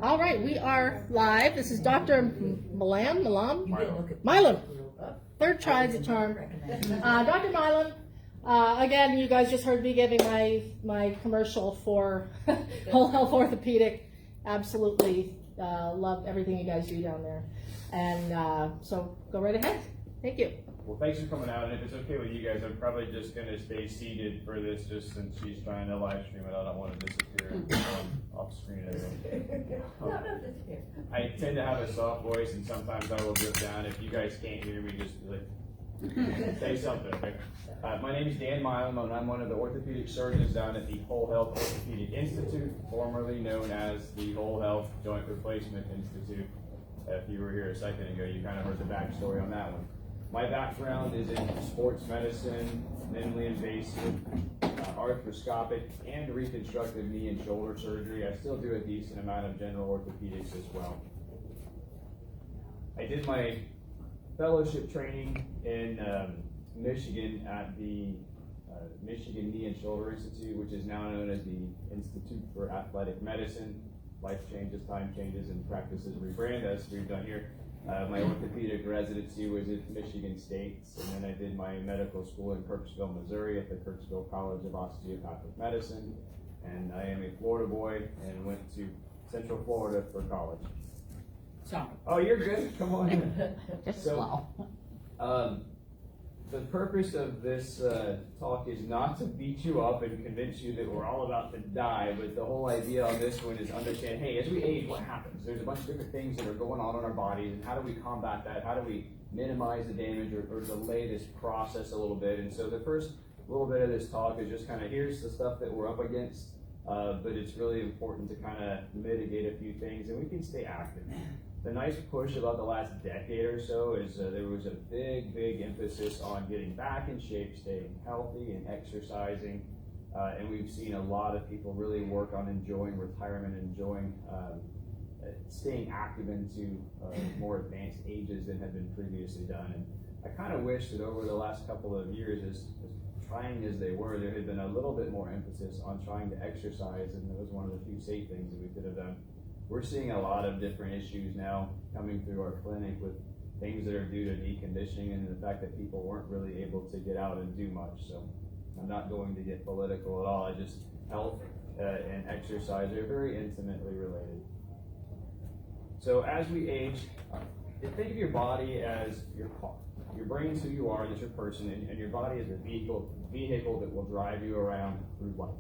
All right, we are live. This is Dr. Milam. Third try the charm. Dr. Milam. Again, you guys just heard me giving my commercial for Whole Health Orthopedic. Absolutely love everything you guys do down there. And so go right ahead. Thank you. Well, thanks for coming out, and if it's okay with you guys, I'm probably just going to stay seated for this, just since she's trying to live stream it. I don't want to disappear off screen. I tend to have a soft voice, and sometimes I will drip down. If you guys can't hear me, just like say something. Okay? My name is Dan Milam, and I'm one of the orthopedic surgeons down at the Whole Health Orthopedic Institute, formerly known as the Whole Health Joint Replacement Institute. If you were here a second ago, you kind of heard the backstory on that one. My background is in sports medicine, minimally invasive, arthroscopic, and reconstructive knee and shoulder surgery. I still do a decent amount of general orthopedics as well. I did my fellowship training in Michigan at the Michigan Knee and Shoulder Institute, which is now known as the Institute for Athletic Medicine. Life changes, time changes, and practices rebrand, as we've done here. My orthopedic residency was at Michigan State, and then I did my medical school in Kirksville, Missouri at the Kirksville College of Osteopathic Medicine. And I am a Florida boy and went to Central Florida for college. Sorry. Oh, you're good. Come on in. Just slow. The purpose of this talk is not to beat you up and convince you that we're all about to die, but the whole idea on this one is understand, hey, as we age, what happens? There's a bunch of different things that are going on in our bodies, and how do we combat that? How do we minimize the damage or delay this process a little bit? And so the first little bit of this talk is just kind of, here's the stuff that we're up against, but it's really important to kind of mitigate a few things, and we can stay active. The nice push about the last decade or so is there was a big emphasis on getting back in shape, staying healthy, and exercising. And we've seen a lot of people really work on enjoying retirement, enjoying staying active into more advanced ages than had been previously done. And I kind of wish that over the last couple of years, as trying as they were, there had been a little bit more emphasis on trying to exercise, and that was one of the few safe things that we could have done. We're seeing a lot of different issues now coming through our clinic with things that are due to deconditioning and the fact that people weren't really able to get out and do much. So I'm not going to get political at all. I just, health and exercise are very intimately related. So as we age, think of your body as your car. Your brain is who you are, that's your person, and your body is a vehicle that will drive you around through life.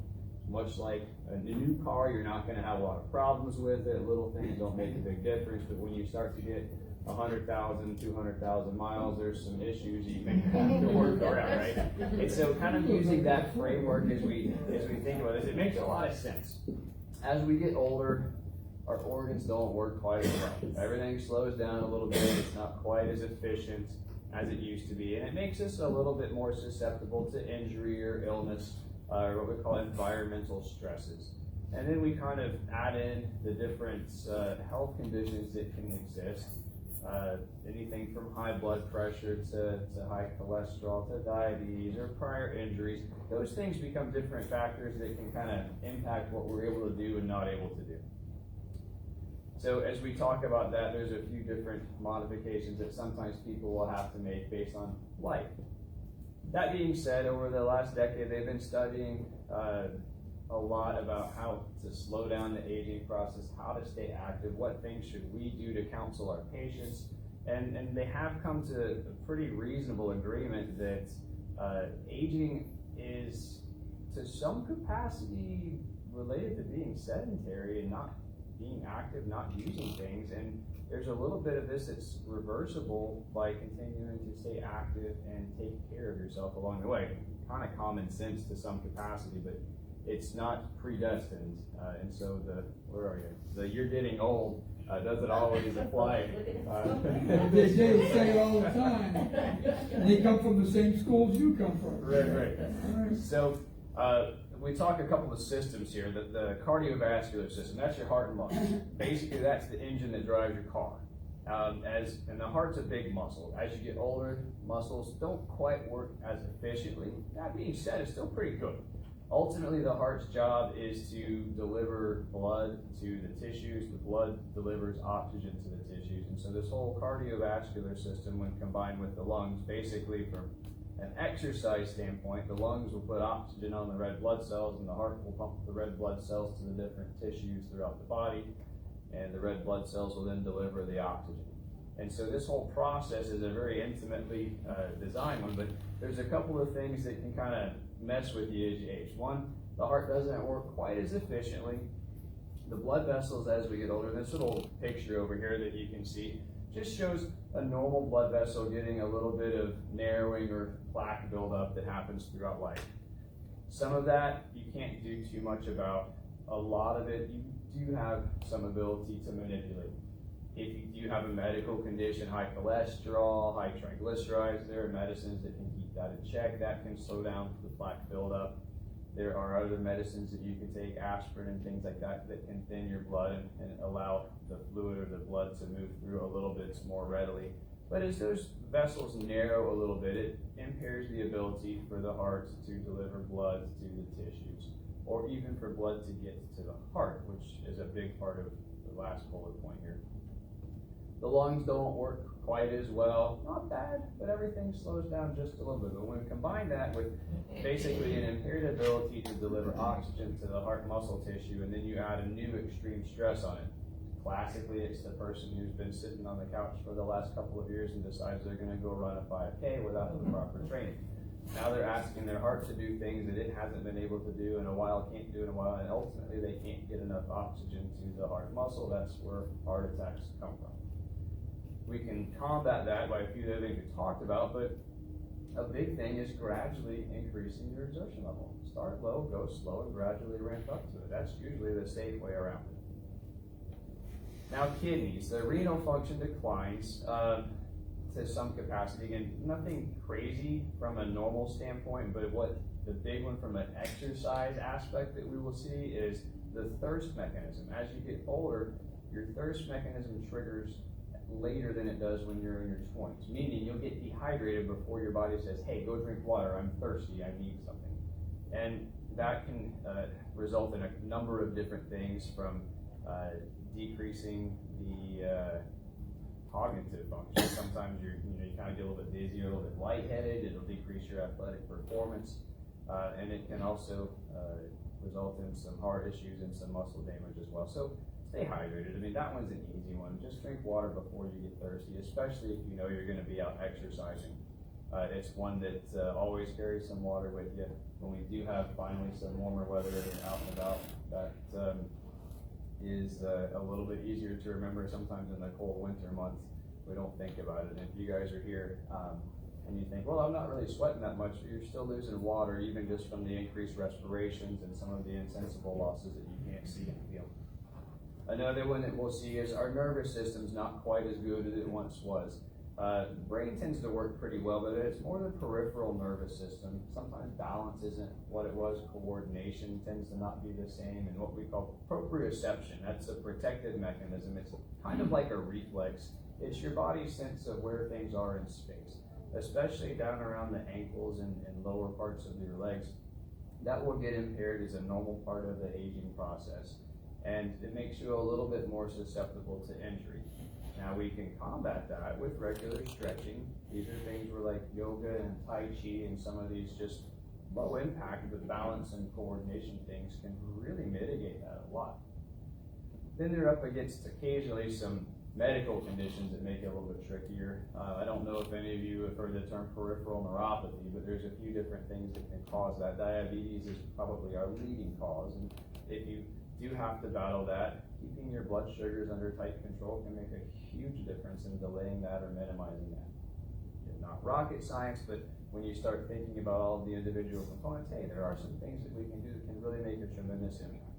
Much like a new car, you're not going to have a lot of problems with it. Little things don't make a big difference, but when you start to get 100,000, 200,000 miles, there's some issues you may have to work around, right? And so kind of using that framework as we think about this, it makes a lot of sense. As we get older, our organs don't work quite as well. Everything slows down a little bit. It's not quite as efficient as it used to be, and it makes us a little bit more susceptible to injury or illness, or what we call environmental stresses. And then we kind of add in the different health conditions that can exist, anything from high blood pressure to high cholesterol to diabetes or prior injuries. Those things become different factors that can kind of impact what we're able to do and not able to do. So as we talk about that, there's a few different modifications that sometimes people will have to make based on life. That being said, over the last decade, they've been studying a lot about how to slow down the aging process, how to stay active, what things should we do to counsel our patients, and they have come to a pretty reasonable agreement that aging is, to some capacity, related to being sedentary and not being active, not using things, and there's a little bit of this that's reversible by continuing to stay active and take care of yourself along the way. Kind of common sense to some capacity, but it's not predestined. And so the you're getting old doesn't always apply. They say it all the time. And they come from the same schools you come from. Right. So we talk a couple of systems here. The cardiovascular system, that's your heart and lungs. Basically, that's the engine that drives your car. And the heart's a big muscle. As you get older, muscles don't quite work as efficiently. That being said, it's still pretty good. Ultimately, the heart's job is to deliver blood to the tissues. The blood delivers oxygen to the tissues. And so this whole cardiovascular system, when combined with the lungs, basically from an exercise standpoint, the lungs will put oxygen on the red blood cells, and the heart will pump the red blood cells to the different tissues throughout the body, and the red blood cells will then deliver the oxygen. And so this whole process is a very intimately designed one, but there's a couple of things that can kind of mess with you as you age. One, the heart doesn't work quite as efficiently. The blood vessels as we get older, this little picture over here that you can see just shows a normal blood vessel getting a little bit of narrowing or plaque buildup that happens throughout life. Some of that you can't do too much about. A lot of it you do have some ability to manipulate. If you do have a medical condition, high cholesterol, high triglycerides, there are medicines that can keep that in check. That can slow down the plaque buildup. There are other medicines that you can take, aspirin and things like that, that can thin your blood and allow the fluid or the blood to move through a little bit more readily. But as those vessels narrow a little bit, it impairs the ability for the heart to deliver blood to the tissues, or even for blood to get to the heart, which is a big part of the last bullet point here. The lungs don't work quite as well, not bad, but everything slows down just a little bit. But when we combine that with basically an impaired ability to deliver oxygen to the heart muscle tissue, and then you add a new extreme stress on it. Classically, it's the person who's been sitting on the couch for the last couple of years and decides they're gonna go run a 5K without the proper training. Now they're asking their heart to do things that it hasn't been able to do in a while, can't do in a while, and ultimately they can't get enough oxygen to the heart muscle. That's where heart attacks come from. We can combat that by a few other things we talked about, but a big thing is gradually increasing your exertion level. Start low, go slow, and gradually ramp up to it. That's usually the safe way around it. Now, kidneys. The renal function declines to some capacity. Again, nothing crazy from a normal standpoint, but what the big one from an exercise aspect that we will see is the thirst mechanism. As you get older, your thirst mechanism triggers later than it does when you're in your 20s, meaning you'll get dehydrated before your body says, hey, go drink water, I'm thirsty, I need something. And that can result in a number of different things, from decreasing the cognitive function. Sometimes you kind of get a little bit dizzy or a little bit lightheaded. It'll decrease your athletic performance, and it can also result in some heart issues and some muscle damage as well. So stay hydrated. I mean, that one's an easy one. Just drink water before you get thirsty, especially if you know you're going to be out exercising. It's one that always carries some water with you. When we do have finally some warmer weather and out and about, that is a little bit easier to remember. Sometimes in the cold winter months, we don't think about it. And if you guys are here and you think, well, I'm not really sweating that much, but you're still losing water, even just from the increased respirations and some of the insensible losses that you can't see and feel. Another one that we'll see is our nervous system's not quite as good as it once was. The brain tends to work pretty well, but it's more the peripheral nervous system. Sometimes balance isn't what it was. Coordination tends to not be the same. And what we call proprioception, that's a protective mechanism. It's kind of like a reflex. It's your body's sense of where things are in space, especially down around the ankles and lower parts of your legs. That will get impaired as a normal part of the aging process. And it makes you a little bit more susceptible to injury. Now we can combat that with regular stretching. These are things where like yoga and Tai Chi and some of these just low impact but balance and coordination things can really mitigate that a lot. Then they're up against occasionally some medical conditions that make it a little bit trickier. I don't know if any of you have heard the term peripheral neuropathy, but there's a few different things that can cause that. Diabetes is probably our leading cause, and if you do have to battle that, keeping your blood sugars under tight control can make a huge difference in delaying that or minimizing that. It's not rocket science, but when you start thinking about all of the individual components, hey, there are some things that we can do that can really make a tremendous impact.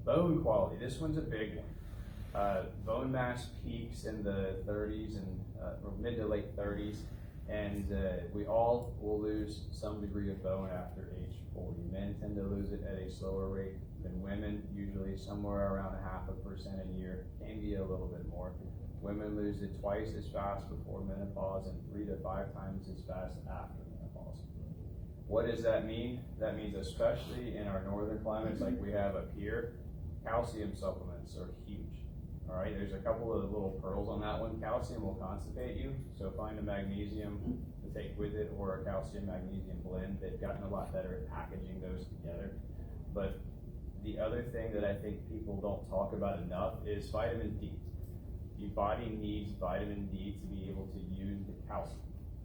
Bone quality, this one's a big one. Bone mass peaks in the 30s and or mid to late 30s, and we all will lose some degree of bone after age 40. Men tend to lose it at a slower rate than women, usually somewhere around 0.5% a year, can be a little bit more. Women lose it twice as fast before menopause and 3 to 5 times as fast after menopause. What does that mean? That means especially in our northern climates like we have up here, calcium supplements are huge. All right, there's a couple of little pearls on that one. Calcium will constipate you, so find a magnesium to take with it or a calcium magnesium blend. They've gotten a lot better at packaging those together. But the other thing that I think people don't talk about enough is vitamin D. Your body needs vitamin D to be able to use the calcium.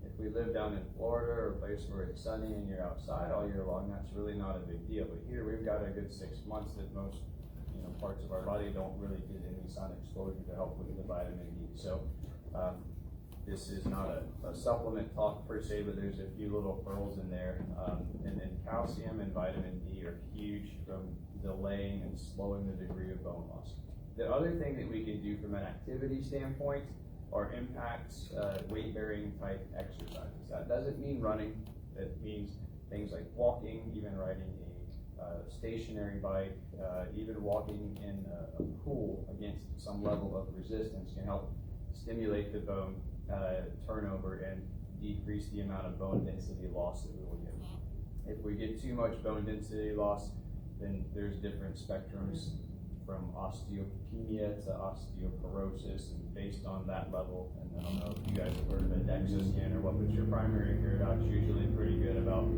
If we live down in Florida or a place where it's sunny and you're outside all year long, that's really not a big deal. But here we've got a good 6 months that most parts of our body don't really get any sun exposure to help with the vitamin D. So this is not a supplement talk per se, but there's a few little pearls in there. And then calcium and vitamin D are huge from delaying and slowing the degree of bone loss. The other thing that we can do from an activity standpoint are impacts weight-bearing type exercises. That doesn't mean running. It means things like walking, even riding a stationary bike, even walking in a pool against some level of resistance can help stimulate the bone turnover and decrease the amount of bone density loss that we will get. If we get too much bone density loss, then there's different spectrums from osteopenia to osteoporosis, and based on that level, and I don't know if you guys have heard of a DEXA scan or what, but your primary care doc's usually pretty good about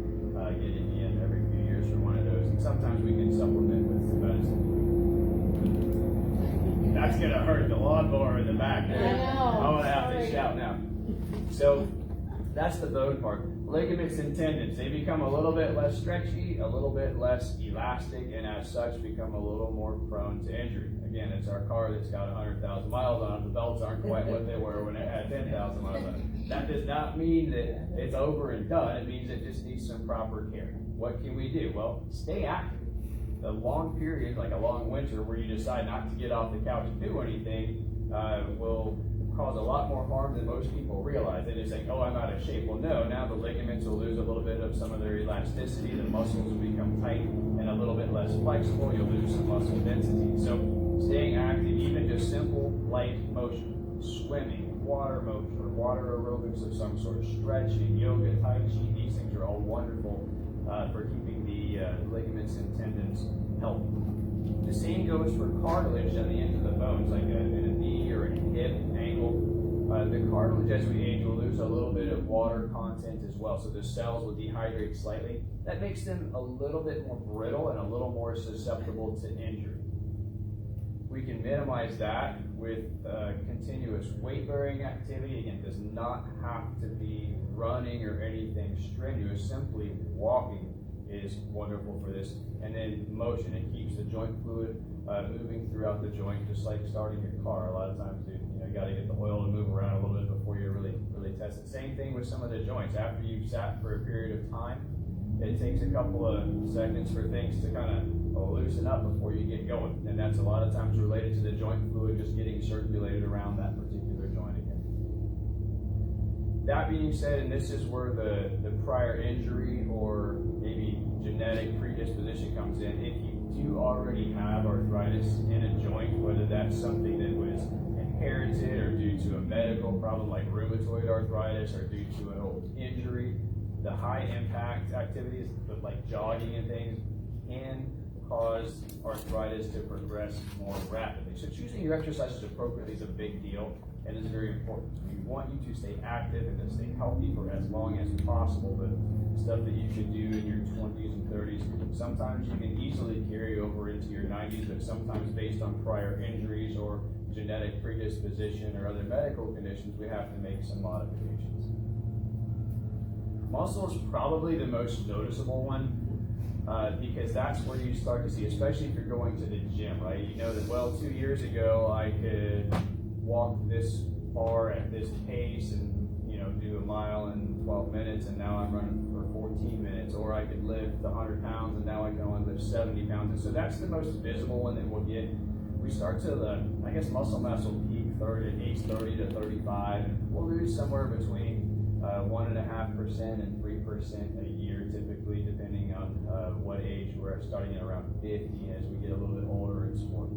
getting you in every few years for one of those, and sometimes we can supplement with some medicine. That's gonna hurt the lawnmower in the back. I know. I'm gonna have to shout now. So that's the bone part. Ligaments and tendons, they become a little bit less stretchy, a little bit less elastic, and as such become a little more prone to injury. Again, it's our car that's got 100,000 miles on it. The belts aren't quite what they were when it had 10,000 miles on it. That does not mean that it's over and done. It means it just needs some proper care. What can we do? Well, stay active. The long period, like a long winter, where you decide not to get off the couch and do anything, will cause a lot more harm than most people realize. They just think, oh, I'm out of shape. Well, no, now the ligaments will lose a little bit of some of their elasticity, the muscles will become tight and a little bit less flexible, you'll lose some muscle density. So staying active, even just simple light motion, swimming, water motion, or water aerobics of some sort, stretching, yoga, tai chi, these things are all wonderful for keeping the ligaments and tendons healthy. The same goes for cartilage on the ends of the bones, like in a knee or a hip, ankle. The cartilage, as we age, will lose a little bit of water content as well, so the cells will dehydrate slightly. That makes them a little bit more brittle and a little more susceptible to injury. We can minimize that with continuous weight-bearing activity. Again, it does not have to be running or anything strenuous. Simply walking is wonderful for this. And then motion, it keeps the joint fluid moving throughout the joint, just like starting your car. A lot of times you got to get the oil to move around a little bit before you really test it. Same thing with some of the joints. After you've sat for a period of time, it takes a couple of seconds for things to kind of loosen up before you get going. And that's a lot of times related to the joint fluid just getting circulated around that particular joint again. That being said, and this is where the prior injury or maybe genetic predisposition comes in. If you do already have arthritis in a joint, whether that's something that was inherited or due to a medical problem like rheumatoid arthritis or due to an old injury, the high impact activities like jogging and things can cause arthritis to progress more rapidly. So choosing your exercises appropriately is a big deal and is very important. We want you to stay active and to stay healthy for as long as possible, but stuff that you should do in your 20s and 30s, sometimes you can easily carry over into your 90s, but sometimes based on prior injuries or genetic predisposition or other medical conditions, we have to make some modifications. Muscle is probably the most noticeable one because that's where you start to see, especially if you're going to the gym, right? You know that, well, 2 years ago I could walk this far at this pace and do a mile in 12 minutes, and now I'm running for 14 minutes, or I could lift 100 pounds and now I can only lift 70 pounds. And so that's the most visible one that we'll get. We start to muscle mass will peak at age 30 to 35, and we'll lose somewhere between 1.5% and 3% a year, typically, depending on what age. We're starting at around 50 as we get a little bit older in sport.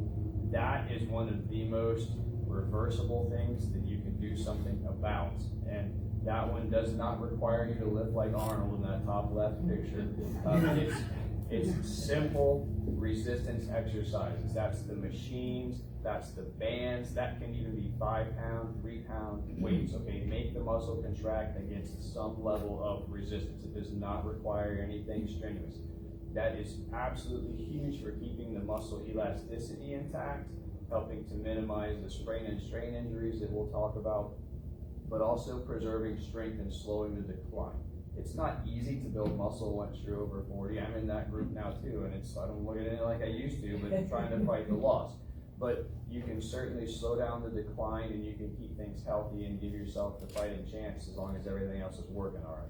That is one of the most reversible things that you can do something about. And That one does not require you to lift like Arnold in that top left picture. It's simple resistance exercises. That's the machines, that's the bands, that can even be 5-pound, 3-pound weights, okay? Make the muscle contract against some level of resistance. It does not require anything strenuous. That is absolutely huge for keeping the muscle elasticity intact, helping to minimize the sprain and strain injuries that we'll talk about, but also preserving strength and slowing the decline. It's not easy to build muscle once you're over 40. I'm in that group now too, and I don't look at it like I used to, but I'm trying to fight the loss. But you can certainly slow down the decline, and you can keep things healthy and give yourself the fighting chance as long as everything else is working all right.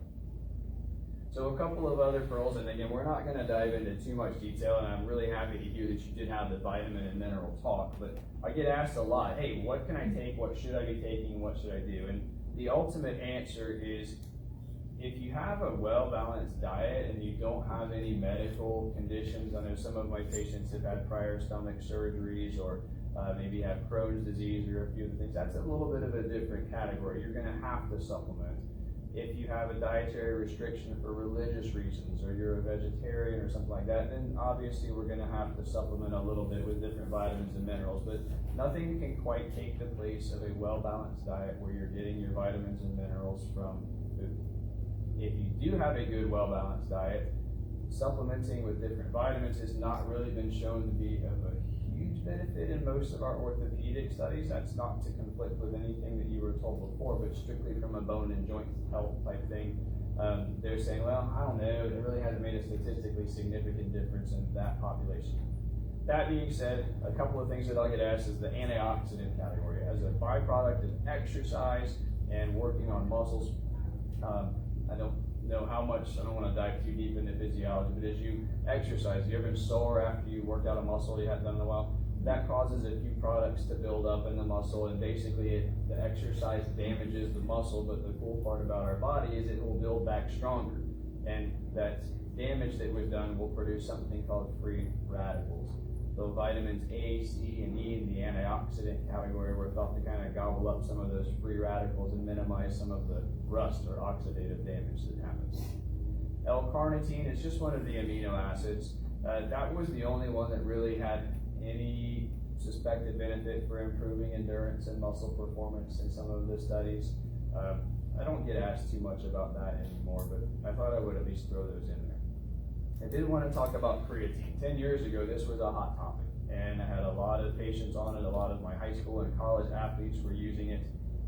So a couple of other pearls, and again, we're not going to dive into too much detail, and I'm really happy to hear that you did have the vitamin and mineral talk, but I get asked a lot, hey, what can I take, what should I be taking, what should I do? And the ultimate answer is, if you have a well-balanced diet and you don't have any medical conditions, I know some of my patients have had prior stomach surgeries or maybe have Crohn's disease or a few other things, that's a little bit of a different category. You're going to have to supplement. If you have a dietary restriction for religious reasons, or you're a vegetarian or something like that, then obviously we're going to have to supplement a little bit with different vitamins and minerals, but nothing can quite take the place of a well-balanced diet where you're getting your vitamins and minerals from food. If you do have a good, well-balanced diet, supplementing with different vitamins has not really been shown to be of a huge benefit in most of our orthopedic studies. That's not to conflict with anything that you were told before, but strictly from a bone and joint health type thing. They're saying, well, I don't know, it really hasn't made a statistically significant difference in that population. That being said, a couple of things that I'll get asked is the antioxidant category. As a byproduct of exercise and working on muscles, I don't know how much, I don't want to dive too deep into physiology, but as you exercise, you ever been sore after you worked out a muscle you hadn't done in a while? That causes a few products to build up in the muscle, and basically the exercise damages the muscle, but the cool part about our body is it will build back stronger. And that damage that was done will produce something called free radicals. So vitamins A, C, and E in the antioxidant category were thought to kind of gobble up some of those free radicals and minimize some of the rust or oxidative damage that happens. L-carnitine is just one of the amino acids. That was the only one that really had any suspected benefit for improving endurance and muscle performance in some of the studies. I don't get asked too much about that anymore, but I thought I would at least throw those in there. I did want to talk about creatine. 10 years ago, this was a hot topic, and I had a lot of patients on it. A lot of my high school and college athletes were using it,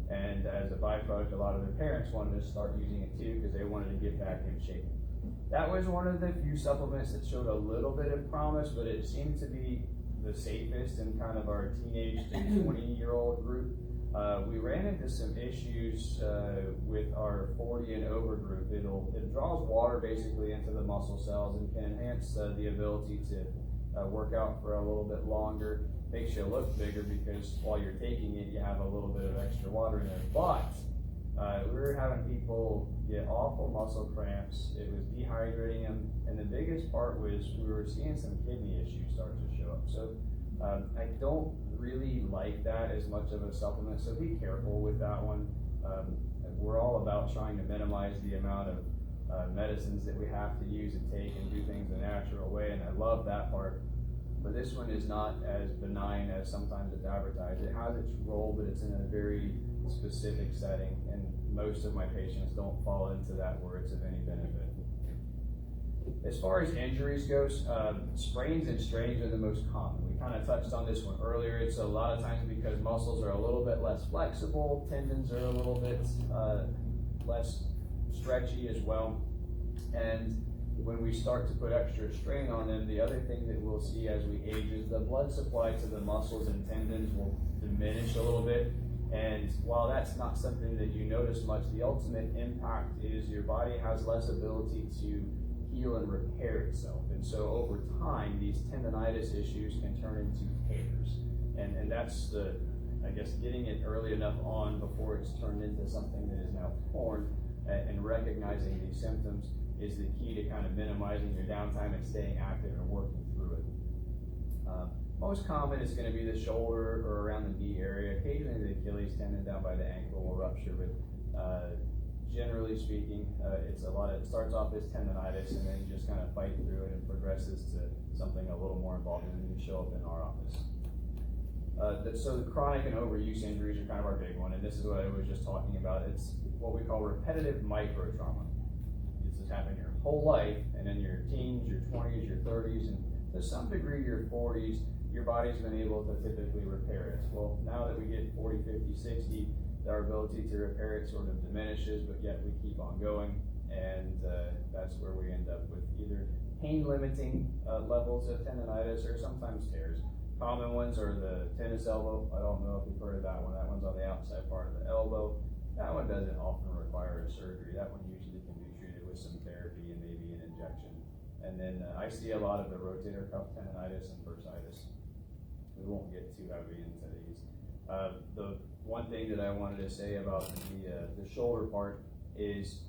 and as a byproduct, a lot of their parents wanted to start using it too because they wanted to get back in shape. That was one of the few supplements that showed a little bit of promise, but it seemed to be the safest in kind of our teenage to 20-year-old group. We ran into some issues with our 40 and over group. It draws water basically into the muscle cells and can enhance the ability to work out for a little bit longer. Makes you look bigger because while you're taking it, you have a little bit of extra water in there. But we were having people get awful muscle cramps. It was dehydrating them, and the biggest part was we were seeing some kidney issues start to show up. So I don't really like that as much of a supplement, so be careful with that one. We're all about trying to minimize the amount of medicines that we have to use and take and do things the natural way, and I love that part. But this one is not as benign as sometimes it's advertised. It has its role, but it's in a very specific setting, and most of my patients don't fall into that where it's of any benefit. As far as injuries goes, sprains and strains are the most common. We kind of touched on this one earlier. It's a lot of times because muscles are a little bit less flexible, tendons are a little bit less stretchy as well. And when we start to put extra strain on them, the other thing that we'll see as we age is the blood supply to the muscles and tendons will diminish a little bit. And while that's not something that you notice much, the ultimate impact is your body has less ability to heal and repair itself. And so over time, these tendonitis issues can turn into tears. And that's the, I guess, getting it early enough on before it's turned into something that is now torn, and recognizing these symptoms is the key to kind of minimizing your downtime and staying active and working through it. Most common is going to be the shoulder or around the knee area. Occasionally the Achilles tendon down by the ankle will rupture, but generally speaking, it starts off as tendonitis and then you just kind of fight through it and progresses to something a little more involved, and then you show up in our office. So the chronic and overuse injuries are kind of our big one, and this is what I was just talking about. It's what we call repetitive micro trauma. This has happened your whole life, and in your teens, your 20s, your 30s, and to some degree your 40s, your body's been able to typically repair it. Well, now that we get 40, 50, 60, our ability to repair it sort of diminishes, but yet we keep on going, and that's where we end up with either pain-limiting levels of tendonitis or sometimes tears. Common ones are the tennis elbow. I don't know if you've heard of that one. That one's on the outside part of the elbow. That one doesn't often require a surgery. That one usually can be treated with some therapy and maybe an injection. And then I see a lot of the rotator cuff tendonitis and bursitis. We won't get too heavy into these. The one thing that I wanted to say about the shoulder part is,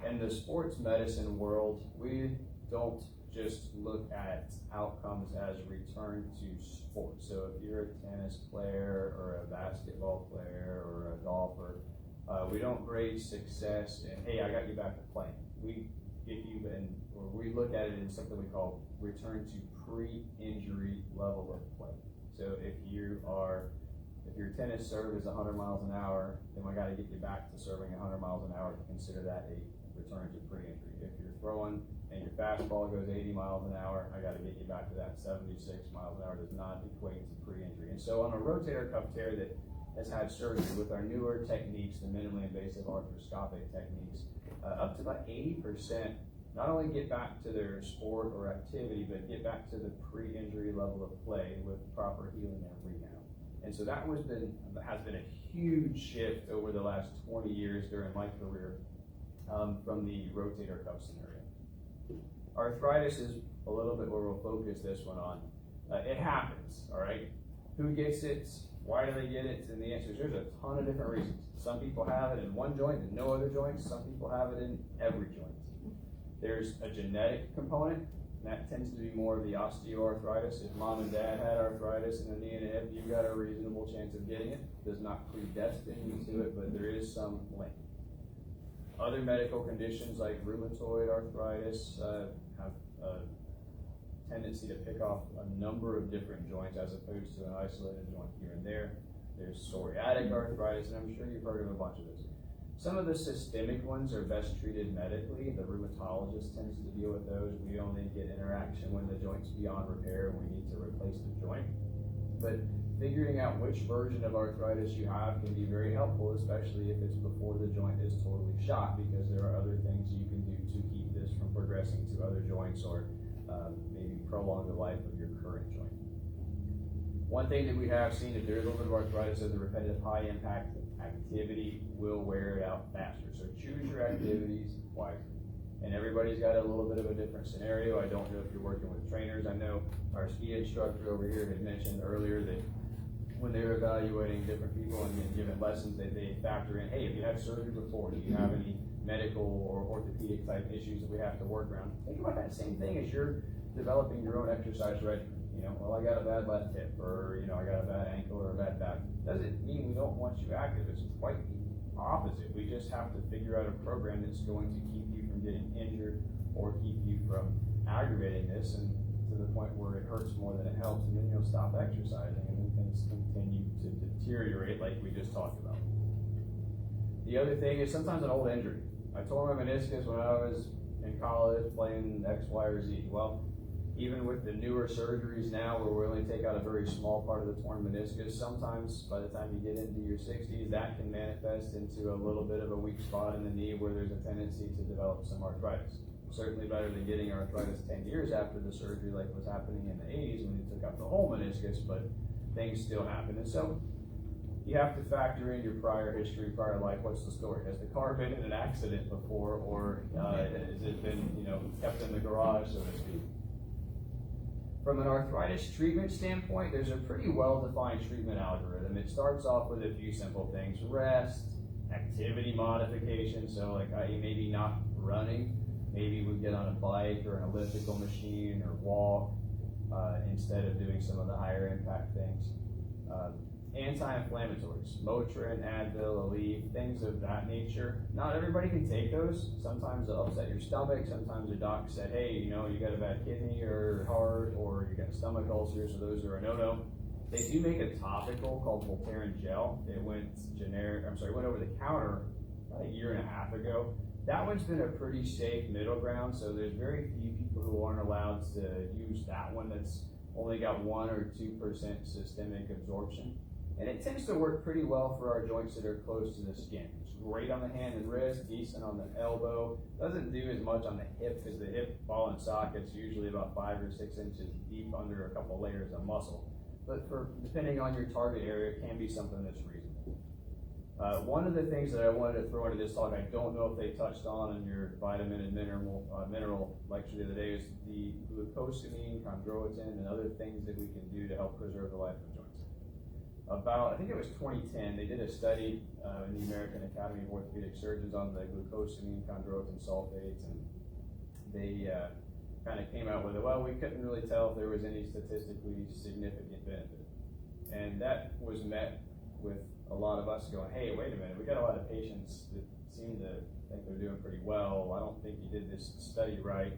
in the sports medicine world, we don't just look at outcomes as return to sports. So if you're a tennis player or a basketball player or a golfer, we don't grade success and, hey, I got you back to playing. We get you in, or we look at it in something we call return to pre-injury level of play. So if your tennis serve is 100 miles an hour, then we got to get you back to serving 100 miles an hour to consider that a return to pre-injury. If you're throwing and your fastball goes 80 miles an hour, I got to get you back to that 76 miles an hour. Does not equate to pre-injury. And so on a rotator cuff tear that has had surgery with our newer techniques, the minimally invasive arthroscopic techniques, up to about 80% not only get back to their sport or activity, but get back to the pre-injury level of play with proper healing and rehab. And so that has been a huge shift over the last 20 years during my career from the rotator cuff scenario. Arthritis is a little bit where we'll focus this one on. It happens, all right? Who gets it? Why do they get it? And the answer is there's a ton of different reasons. Some people have it in one joint and no other joints. Some people have it in every joint. There's a genetic component, and that tends to be more of the osteoarthritis. If mom and dad had arthritis in the knee and hip, you've got a reasonable chance of getting it. It does not predestine you to it, but there is some link. Other medical conditions like rheumatoid arthritis have a tendency to pick off a number of different joints as opposed to an isolated joint here and there. There's psoriatic arthritis, and I'm sure you've heard of a bunch of those. Some of the systemic ones are best treated medically. The rheumatologist tends to deal with those. We only get interaction when the joint's beyond repair and we need to replace the joint. But figuring out which version of arthritis you have can be very helpful, especially if it's before the joint is totally shot, because there are other things you can do to keep this from progressing to other joints or maybe prolong the life of your current joint. One thing that we have seen, if there is a little bit of arthritis, is the repetitive high impact activity will wear it out faster. So choose your activities wisely. And everybody's got a little bit of a different scenario. I don't know if you're working with trainers. I know our ski instructor over here had mentioned earlier that when they're evaluating different people and giving lessons, that they factor in, hey, if you had surgery before, do you have any medical or orthopedic type issues that we have to work around? Think about that same thing as you're developing your own exercise regimen. Well, I got a bad left hip, or I got a bad ankle or a bad back. Doesn't mean we don't want you active. It's quite the opposite. We just have to figure out a program that's going to keep you from getting injured or keep you from aggravating this and to the point where it hurts more than it helps, and then you'll stop exercising and then things continue to deteriorate like we just talked about. The other thing is sometimes an old injury. I tore my meniscus when I was in college playing X, Y, or Z. Well, even with the newer surgeries now where we only take out a very small part of the torn meniscus, sometimes by the time you get into your 60s, that can manifest into a little bit of a weak spot in the knee where there's a tendency to develop some arthritis. Certainly better than getting arthritis 10 years after the surgery like was happening in the 80s when you took out the whole meniscus, but things still happen. And so you have to factor in your prior history, prior life. What's the story? Has the car been in an accident before, or has it been kept in the garage, so to speak? From an arthritis treatment standpoint, there's a pretty well-defined treatment algorithm. It starts off with a few simple things: rest, activity modification, so like maybe not running, maybe we get on a bike or an elliptical machine or walk instead of doing some of the higher impact things. anti-inflammatories, Motrin, Advil, Aleve, things of that nature. Not everybody can take those. Sometimes they'll upset your stomach. Sometimes your doc said, hey, you know, you got a bad kidney or heart, or you got stomach ulcers, so those are a no-no. They do make a topical called Voltaren Gel. It went went over the counter about a year and a half ago. That one's been a pretty safe middle ground, so there's very few people who aren't allowed to use that one that's only got 1 or 2% systemic absorption. And it tends to work pretty well for our joints that are close to the skin. It's great on the hand and wrist, decent on the elbow. Doesn't do as much on the hip, because the hip ball and socket's usually about 5 or 6 inches deep under a couple layers of muscle. But for depending on your target area, it can be something that's reasonable. One of the things that I wanted to throw into this talk, I don't know if they touched on in your vitamin and mineral lecture the other day, is the glucosamine, chondroitin, and other things that we can do to help preserve the life of joints. I think it was 2010, they did a study in the American Academy of Orthopedic Surgeons on the glucosamine, chondroitin sulfates, and they kind of came out with it, well, we couldn't really tell if there was any statistically significant benefit. And that was met with a lot of us going, hey, wait a minute, we got a lot of patients that seem to think they're doing pretty well. I don't think you did this study right.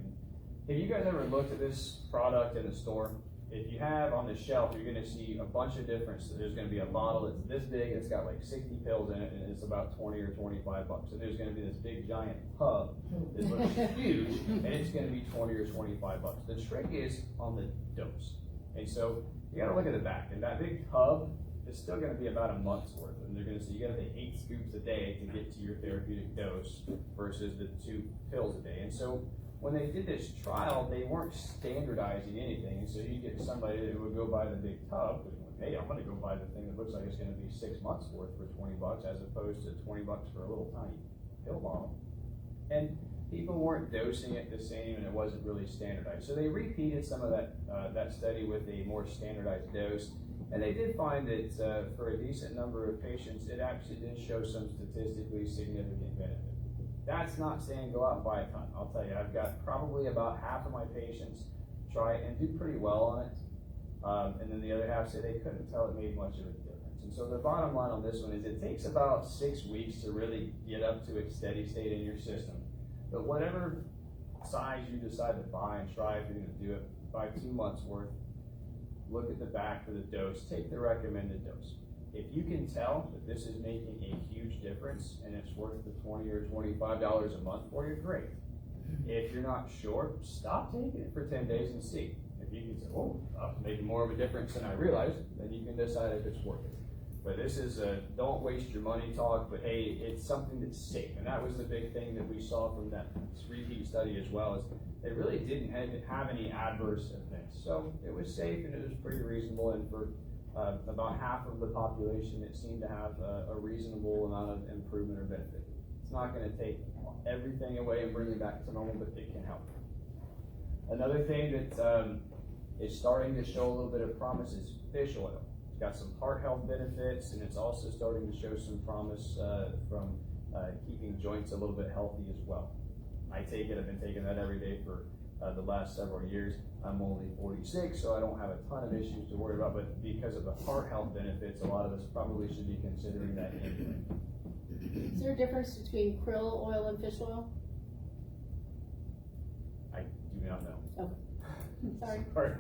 Have you guys ever looked at this product in the store? If you have on the shelf, you're going to see a bunch of different. There's going to be a bottle that's this big, it's got like 60 pills in it, and it's about 20 or 25 bucks. And there's going to be this big giant tub that looks huge, and it's going to be 20 or 25 bucks. The trick is on the dose. And so you got to look at the back, and that big tub is still going to be about a month's worth. And they're going to say you got to take 8 scoops a day to get to your therapeutic dose versus the 2 pills a day. And so when they did this trial, they weren't standardizing anything. And so you get somebody that would go buy the big tub, hey, I'm going to go buy the thing that looks like it's going to be 6 months worth for 20 bucks as opposed to 20 bucks for a little tiny pill bottle. And people weren't dosing it the same, and it wasn't really standardized. So they repeated some of that study with a more standardized dose. And they did find that for a decent number of patients, it actually did show some statistically significant benefit. That's not saying go out and buy a ton. I'll tell you, I've got probably about half of my patients try it and do pretty well on it. And then the other half say they couldn't tell it made much of a difference. And so the bottom line on this one is it takes about 6 weeks to really get up to a steady state in your system. But whatever size you decide to buy and try, if you're going to do it, buy 2 months worth. Look at the back for the dose, take the recommended dose. If you can tell that this is making a huge difference and it's worth the $20 or $25 a month for you, great. If you're not sure, stop taking it for 10 days and see. If you can say, oh, I'm making more of a difference than I realized, then you can decide if it's worth it. But this is a don't waste your money talk, but hey, it's something that's safe. And that was the big thing that we saw from that repeat study as well, is it really didn't have any adverse events. So it was safe and it was pretty reasonable, and for about half of the population, it seemed to have a reasonable amount of improvement or benefit. It's not going to take everything away and bring you back to normal, but it can help. Another thing that is starting to show a little bit of promise is fish oil. It's got some heart health benefits, and it's also starting to show some promise from keeping joints a little bit healthy as well. I take it, I've been taking that every day for the last several years. I'm only 46, so I don't have a ton of issues to worry about, but because of the heart health benefits, a lot of us probably should be considering that anyway. Is there a difference between krill oil and fish oil? I do not know. Okay. Sorry. Sorry.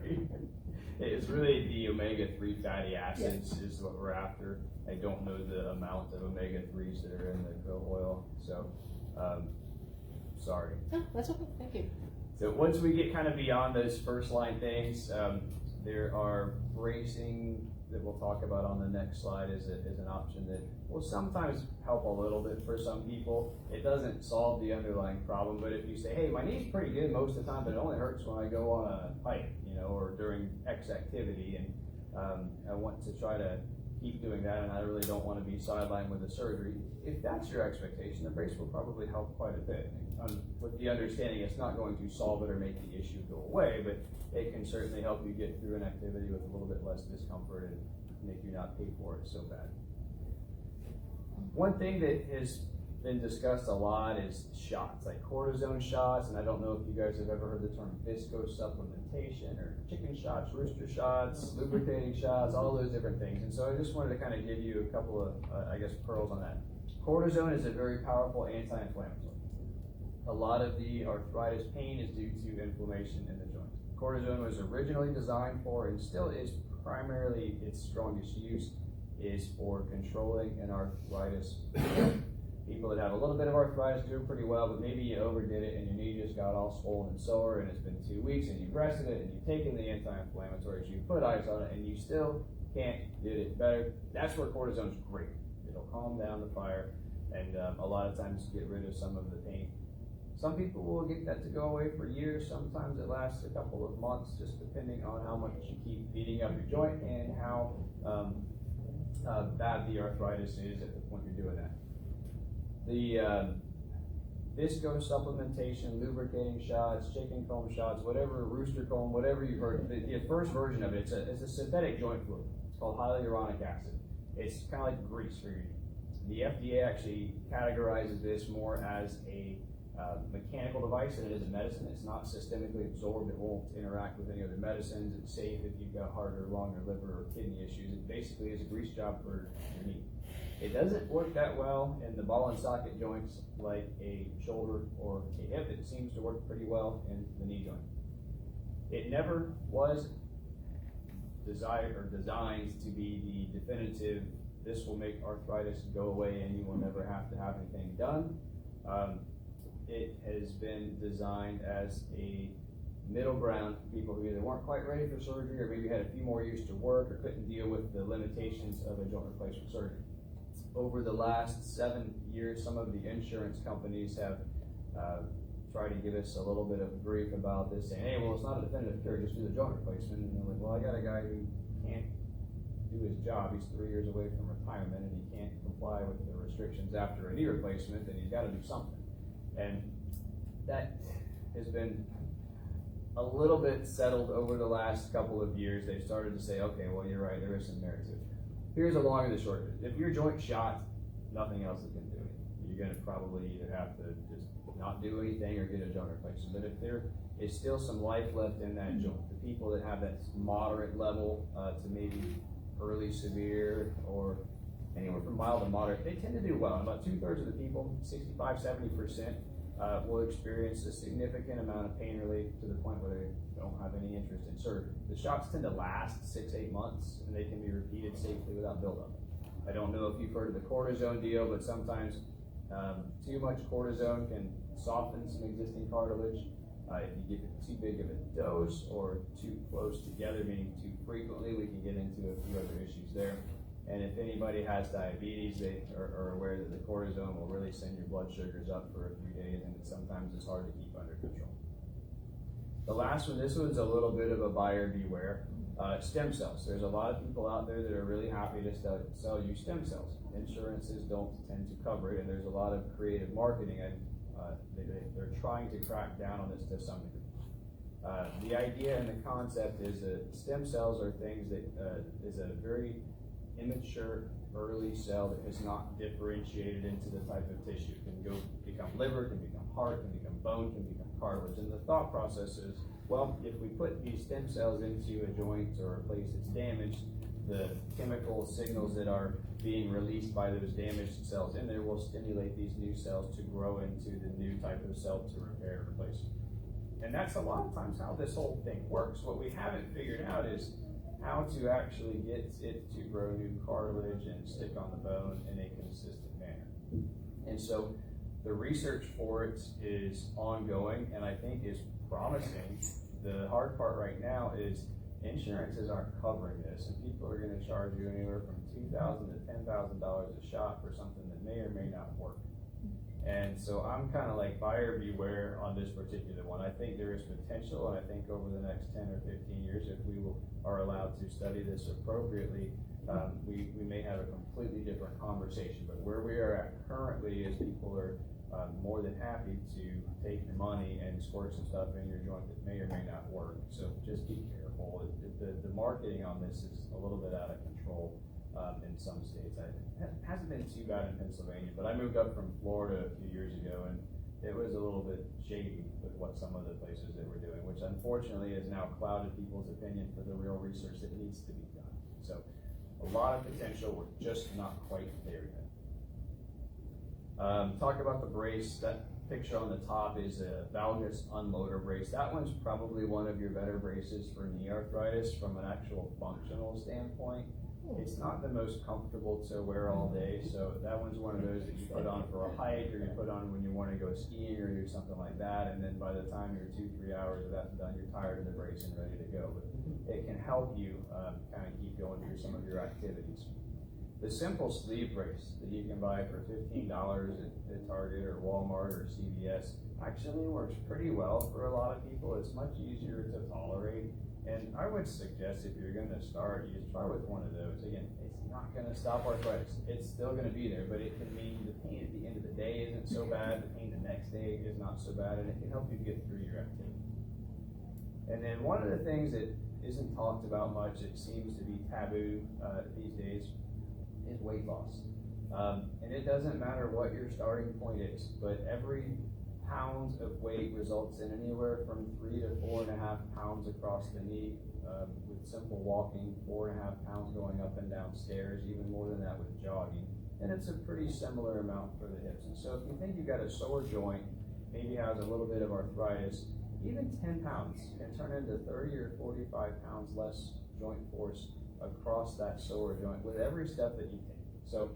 It's really the omega-3 fatty acids is what we're after. I don't know the amount of omega-3s that are in the krill oil, so sorry. Oh, that's okay, thank you. So once we get kind of beyond those first line things, there are bracing that we'll talk about on the next slide as an option that will sometimes help a little bit for some people. It doesn't solve the underlying problem, but if you say, hey, my knee's pretty good most of the time, but it only hurts when I go on a hike, or during X activity, and I want to try to keep doing that, and I really don't want to be sidelined with the surgery. If that's your expectation, the brace will probably help quite a bit. With the understanding it's not going to solve it or make the issue go away, but it can certainly help you get through an activity with a little bit less discomfort and make you not pay for it so bad. One thing that has been discussed a lot is shots, like cortisone shots, and I don't know if you guys have ever heard the term viscose supplementation, or chicken shots, rooster shots, lubricating shots, all those different things. And so I just wanted to kind of give you a couple of, I guess, pearls on that. Cortisone is a very powerful anti-inflammatory. A lot of the arthritis pain is due to inflammation in the joint. Cortisone was originally designed for, and still is primarily its strongest use, is for controlling an arthritis. People that have a little bit of arthritis do pretty well, but maybe you overdid it and your knee just got all swollen and sore, and it's been 2 weeks and you've rested it and you've taken the anti-inflammatories, you put ice on it, and you still can't get it better. That's where cortisone is great. It'll calm down the fire and a lot of times get rid of some of the pain. Some people will get that to go away for years. Sometimes it lasts a couple of months, just depending on how much you keep beating up your joint and how bad the arthritis is at the point you're doing that. The viscose supplementation, lubricating shots, chicken comb shots, whatever, rooster comb, whatever you've heard, the first version of it, it's a synthetic joint fluid. It's called hyaluronic acid. It's kind of like grease for your knee. The FDA actually categorizes this more as a mechanical device than it is a medicine. It's not systemically absorbed. It won't interact with any other medicines. It's safe if you've got heart or lung or liver or kidney issues. It basically is a grease job for your knee. It doesn't work that well in the ball and socket joints like a shoulder or a hip. It seems to work pretty well in the knee joint. It never was desired or designed to be the definitive, this will make arthritis go away and you will never have to have anything done. It has been designed as a middle ground for people who either weren't quite ready for surgery or maybe had a few more years to work or couldn't deal with the limitations of a joint replacement surgery. Over the last 7 years, some of the insurance companies have tried to give us a little bit of grief about this, saying, hey, well, it's not a definitive cure, just do the joint replacement. And they're like, well, I got a guy who can't do his job. He's 3 years away from retirement and he can't comply with the restrictions after a knee replacement, and he's got to do something. And that has been a little bit settled over the last couple of years. They've started to say, okay, well, you're right, there is some merit to it. Here's the long and the short of it. If your joint's shot, nothing else is going to do it. You're going to probably either have to just not do anything or get a joint replacement. But if there is still some life left in that joint, the people that have that moderate level to maybe early severe or anywhere from mild to moderate, they tend to do well. About 2/3 of the people, 65–70%, will experience a significant amount of pain relief to the point where they don't have any interest in surgery. The shots tend to last 6–8 months, and they can be repeated safely without buildup. I don't know if you've heard of the cortisone deal, but sometimes too much cortisone can soften some existing cartilage. If you give it too big of a dose or too close together, meaning too frequently, we can get into a few other issues there. And if anybody has diabetes, they are aware that the cortisone will really send your blood sugars up for a few days, and sometimes it's hard to keep under control. The last one, this one's a little bit of a buyer beware. Stem cells. There's a lot of people out there that are really happy to sell you stem cells. Insurances don't tend to cover it, and there's a lot of creative marketing, and they're trying to crack down on this to some degree. The idea and the concept is that stem cells are things that is a very immature early cell that has not differentiated into the type of tissue. It can become liver, can become heart, can become bone, can become cartilage. And the thought process is, well, if we put these stem cells into a joint or a place that's damaged, the chemical signals that are being released by those damaged cells in there will stimulate these new cells to grow into the new type of cell to repair and replace. And that's a lot of times how this whole thing works. What we haven't figured out is how to actually get it to grow new cartilage and stick on the bone in a consistent manner. And so the research for it is ongoing and I think is promising. The hard part right now is insurances aren't covering this, and people are going to charge you anywhere from $2,000 to $10,000 a shot for something that may or may not work. And so I'm kind of like buyer beware on this particular one. I think there is potential, and I think over the next 10 or 15 years, if we are allowed to study this appropriately, we may have a completely different conversation. But where we are at currently is people are more than happy to take your money and squirt some stuff in your joint that may or may not work. So just be careful. The marketing on this is a little bit out of control, and in some states. It hasn't been too bad in Pennsylvania, but I moved up from Florida a few years ago, and it was a little bit shady with what some of the places they were doing, which unfortunately has now clouded people's opinion for the real research that needs to be done. So a lot of potential, we're just not quite there yet. Talk about the brace. That picture on the top is a valgus unloader brace. That one's probably one of your better braces for knee arthritis from an actual functional standpoint. It's not the most comfortable to wear all day, so that one's one of those that you put on for a hike, or you put on when you want to go skiing or do something like that, and then by the time you're 2-3 hours of that done, you're tired of the brace and ready to go. But it can help you kind of keep going through some of your activities. The simple sleeve brace that you can buy for $15 at Target or Walmart or CVS actually works pretty well for a lot of people. It's much easier to tolerate. And I would suggest if you're going to start, you start with one of those. Again, it's not going to stop arthritis. It's still going to be there, but it can mean the pain at the end of the day isn't so bad, the pain the next day is not so bad, and it can help you get through your activity. And then one of the things that isn't talked about much, it seems to be taboo these days, is weight loss. And it doesn't matter what your starting point is, but every pounds of weight results in anywhere from 3 to 4.5 pounds across the knee with simple walking, 4.5 pounds going up and down stairs, even more than that with jogging. And it's a pretty similar amount for the hips. And so if you think you've got a sore joint, maybe has a little bit of arthritis, even 10 pounds can turn into 30 or 45 pounds less joint force across that sore joint with every step that you take. So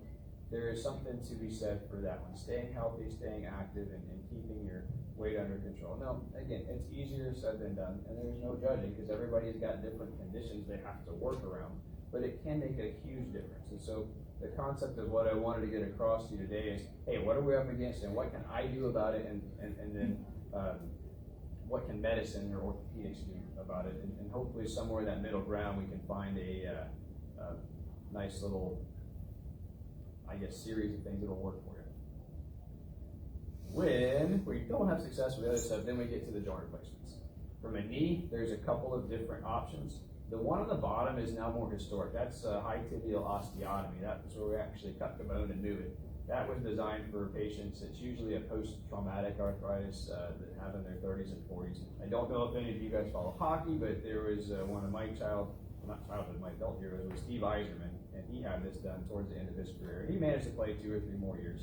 there is something to be said for that one. Staying healthy, staying active, and keeping your weight under control. Now, again, it's easier said than done, and there's no judging because everybody's got different conditions they have to work around, but it can make a huge difference. And so the concept of what I wanted to get across to you today is, hey, what are we up against and what can I do about it, and then what can medicine or orthopedics do about it, and hopefully somewhere in that middle ground we can find a nice little, I guess, series of things that'll work for you. When we don't have success with the other stuff, then we get to the joint replacements. From a knee, there's a couple of different options. The one on the bottom is now more historic. That's high tibial osteotomy. That's where we actually cut the bone and move it. That was designed for patients. It's usually a post-traumatic arthritis that have in their 30s and 40s. I don't know if any of you guys follow hockey, but there was one of my my adult heroes was Steve Yzerman, and he had this done towards the end of his career. He managed to play 2 or 3 more years,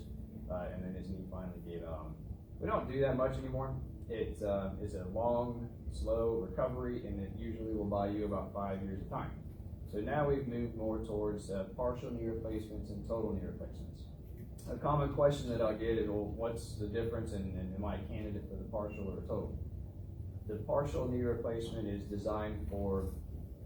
and then his knee finally gave out on him. We don't do that much anymore. It is a long, slow recovery, and it usually will buy you about 5 years of time. So now we've moved more towards partial knee replacements and total knee replacements. A common question that I'll get is, well, what's the difference, and am I a candidate for the partial or total? The partial knee replacement is designed for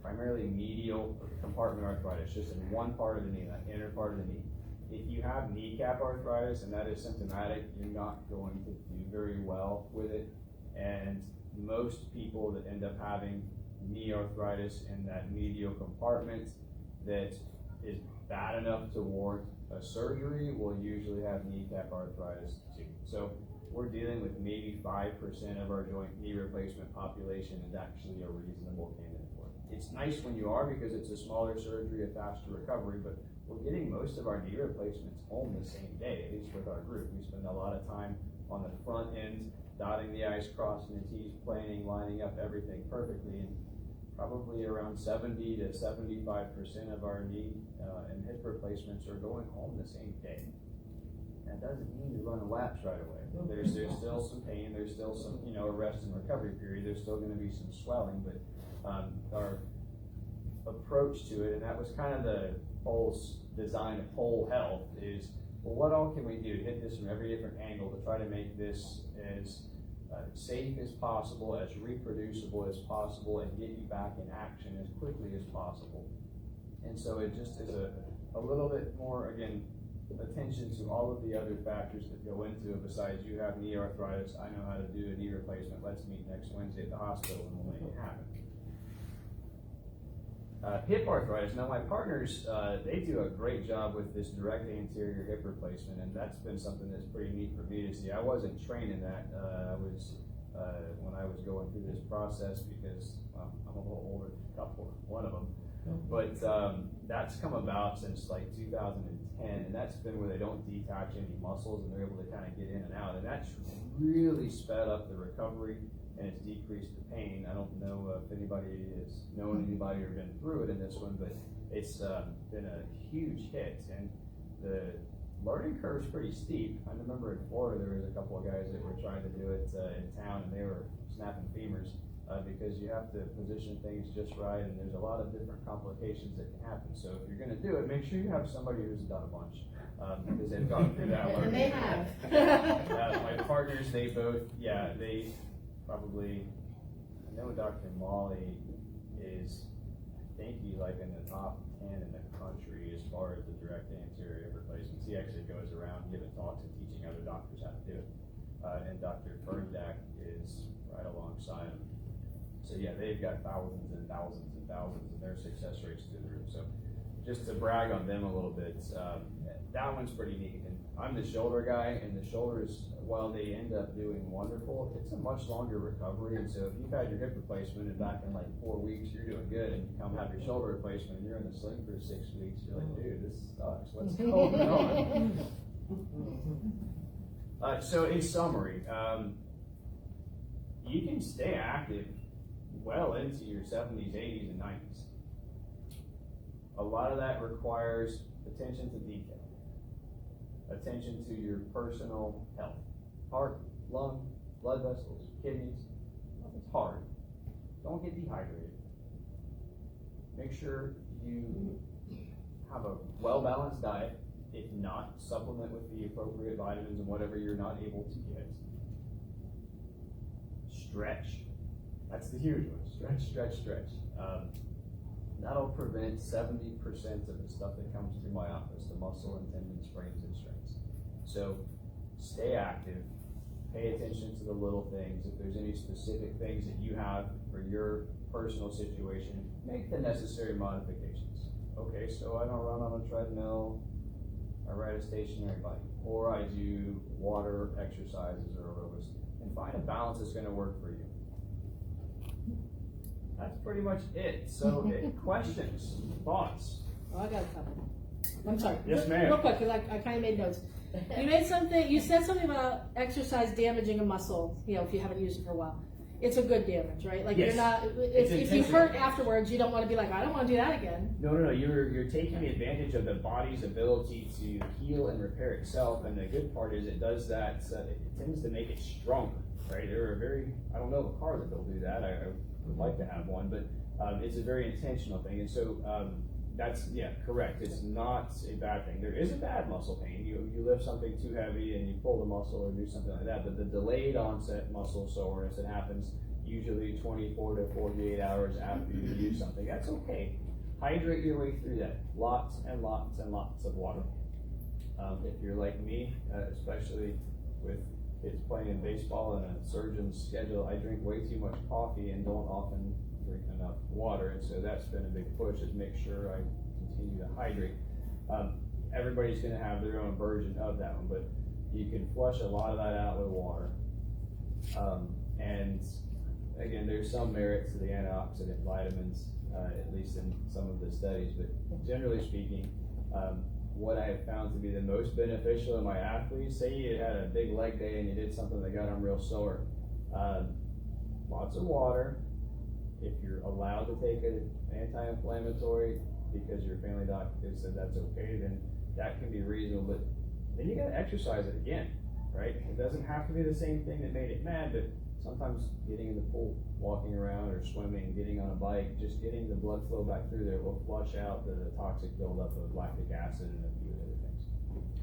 primarily medial compartment arthritis, just in one part of the knee, that inner part of the knee. If you have kneecap arthritis and that is symptomatic, you're not going to do very well with it. And most people that end up having knee arthritis in that medial compartment that is bad enough to warrant a surgery will usually have kneecap arthritis too. So we're dealing with maybe 5% of our joint knee replacement population is actually a reasonable candidate for it. It's nice when you are because it's a smaller surgery, a faster recovery, but we're getting most of our knee replacements home the same day, at least with our group. We spend a lot of time on the front end, dotting the I's, crossing the T's, planning, lining up everything perfectly, and probably around 70 to 75% of our knee and hip replacements are going home the same day. That doesn't mean you run a lapse right away. There's still some pain, there's still some, a rest and recovery period, there's still going to be some swelling, but our approach to it, and that was kind of the whole design of whole health, is, well, what all can we do to hit this from every different angle to try to make this as safe as possible, as reproducible as possible, and get you back in action as quickly as possible. And so it just is a little bit more, again, attention to all of the other factors that go into it besides you have knee arthritis, I know how to do a knee replacement, let's meet next Wednesday at the hospital and we'll make it happen. Hip arthritis, now my partners, they do a great job with this direct anterior hip replacement, and that's been something that's pretty neat for me to see. I wasn't trained in that when I was going through this process because I'm a little older than one of them. But that's come about since like 2010, and that's been where they don't detach any muscles and they're able to kind of get in and out, and that's really sped up the recovery and it's decreased the pain. I don't know if anybody has known anybody or been through it in this one, but it's been a huge hit, and the learning curve is pretty steep. I remember in Florida there was a couple of guys that were trying to do it in town, and they were snapping femurs because you have to position things just right, and there's a lot of different complications that can happen. So if you're going to do it, make sure you have somebody who's done a bunch because they've gone through that learning. And they have. My partners, they both, they probably, I know Dr. Molly is, I think he's like in the top 10 in the country as far as the direct anterior replacements. He actually goes around giving talks and teaching other doctors how to do it. And Dr. Ferndak is right alongside him. So they've got thousands and thousands and thousands, and their success rates through the roof. So just to brag on them a little bit, that one's pretty neat. And I'm the shoulder guy, and the shoulders, while they end up doing wonderful, it's a much longer recovery. And so if you've had your hip replacement and back in like 4 weeks, you're doing good, and you come have your shoulder replacement and you're in the sling for 6 weeks, you're like, dude, this sucks. What's going on? So in summary, you can stay active well into your 70s, 80s, and 90s. A lot of that requires attention to detail, attention to your personal health, heart, lung, blood vessels, kidneys. Nothing's hard. Don't get dehydrated. Make sure you have a well-balanced diet. If not, supplement with the appropriate vitamins and whatever you're not able to get. Stretch. That's the huge one. Stretch, stretch, stretch. That'll prevent 70% of the stuff that comes through my office, the muscle and tendon sprains and strains. So stay active. Pay attention to the little things. If there's any specific things that you have for your personal situation, make the necessary modifications. Okay, so I don't run on a treadmill, I ride a stationary bike, or I do water exercises or aerobics, and find a balance that's going to work for you. That's pretty much it. So, questions, thoughts? Oh, I got a couple. I'm sorry. Yes, ma'am. Real quick, because I kind of made notes. You said something about exercise damaging a muscle, if you haven't used it for a while. It's a good damage, right? Like Yes. you're not, if you hurt afterwards, you don't want to be like, I don't want to do that again. No. You're taking advantage of the body's ability to heal and repair itself, and the good part is it does that. It tends to make it stronger, right? I don't know of a car that will do that. I would like to have one, but it's a very intentional thing, and so that's correct. It's not a bad thing. There is a bad muscle pain. You lift something too heavy and you pull the muscle or do something like that, but the delayed onset muscle soreness that happens usually 24 to 48 hours after you use something, that's okay. Hydrate your way through that. Lots and lots and lots of water. If you're like me, especially with kids playing baseball and a surgeon's schedule, I drink way too much coffee and don't often drink enough water, and so that's been a big push, is make sure I continue to hydrate. Everybody's going to have their own version of that one, but you can flush a lot of that out with water. And again, there's some merit to the antioxidant vitamins, at least in some of the studies, but generally speaking, what I have found to be the most beneficial in my athletes, say you had a big leg day and you did something that got them real sore, lots of water. If you're allowed to take an anti-inflammatory because your family doctor said that's okay, then that can be reasonable, but then you gotta exercise it again, right? It doesn't have to be the same thing that made it mad, but sometimes getting in the pool, walking around or swimming, getting on a bike, just getting the blood flow back through there will flush out the toxic buildup of lactic acid and a few other things.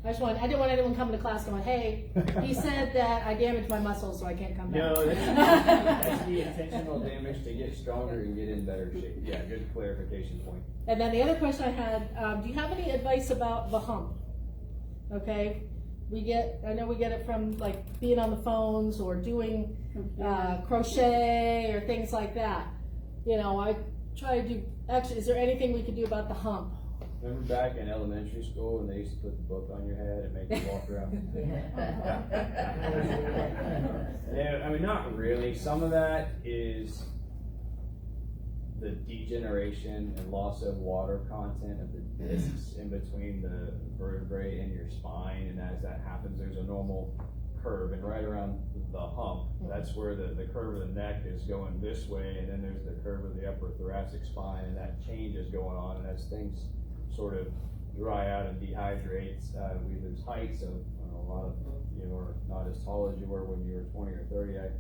I didn't want anyone coming to class going, hey, he said that I damaged my muscles, so I can't come back. No, that's the intentional damage to get stronger and get in better shape. Yeah, good clarification point. And then the other question I had, do you have any advice about the hump? Okay, I know we get it from like being on the phones or doing crochet or things like that. I try to do, actually, is there anything we could do about the hump? Remember back in elementary school when they used to put the book on your head and make you walk around? Yeah, I mean, not really. Some of that is the degeneration and loss of water content of the discs in between the vertebrae and your spine, and as that happens, there's a normal curve, and right around the hump, that's where the curve of the neck is going this way, and then there's the curve of the upper thoracic spine, and that change is going on, and as things sort of dry out and dehydrate, we lose height. So a lot of you are not as tall as you were when you were 20 or 30. I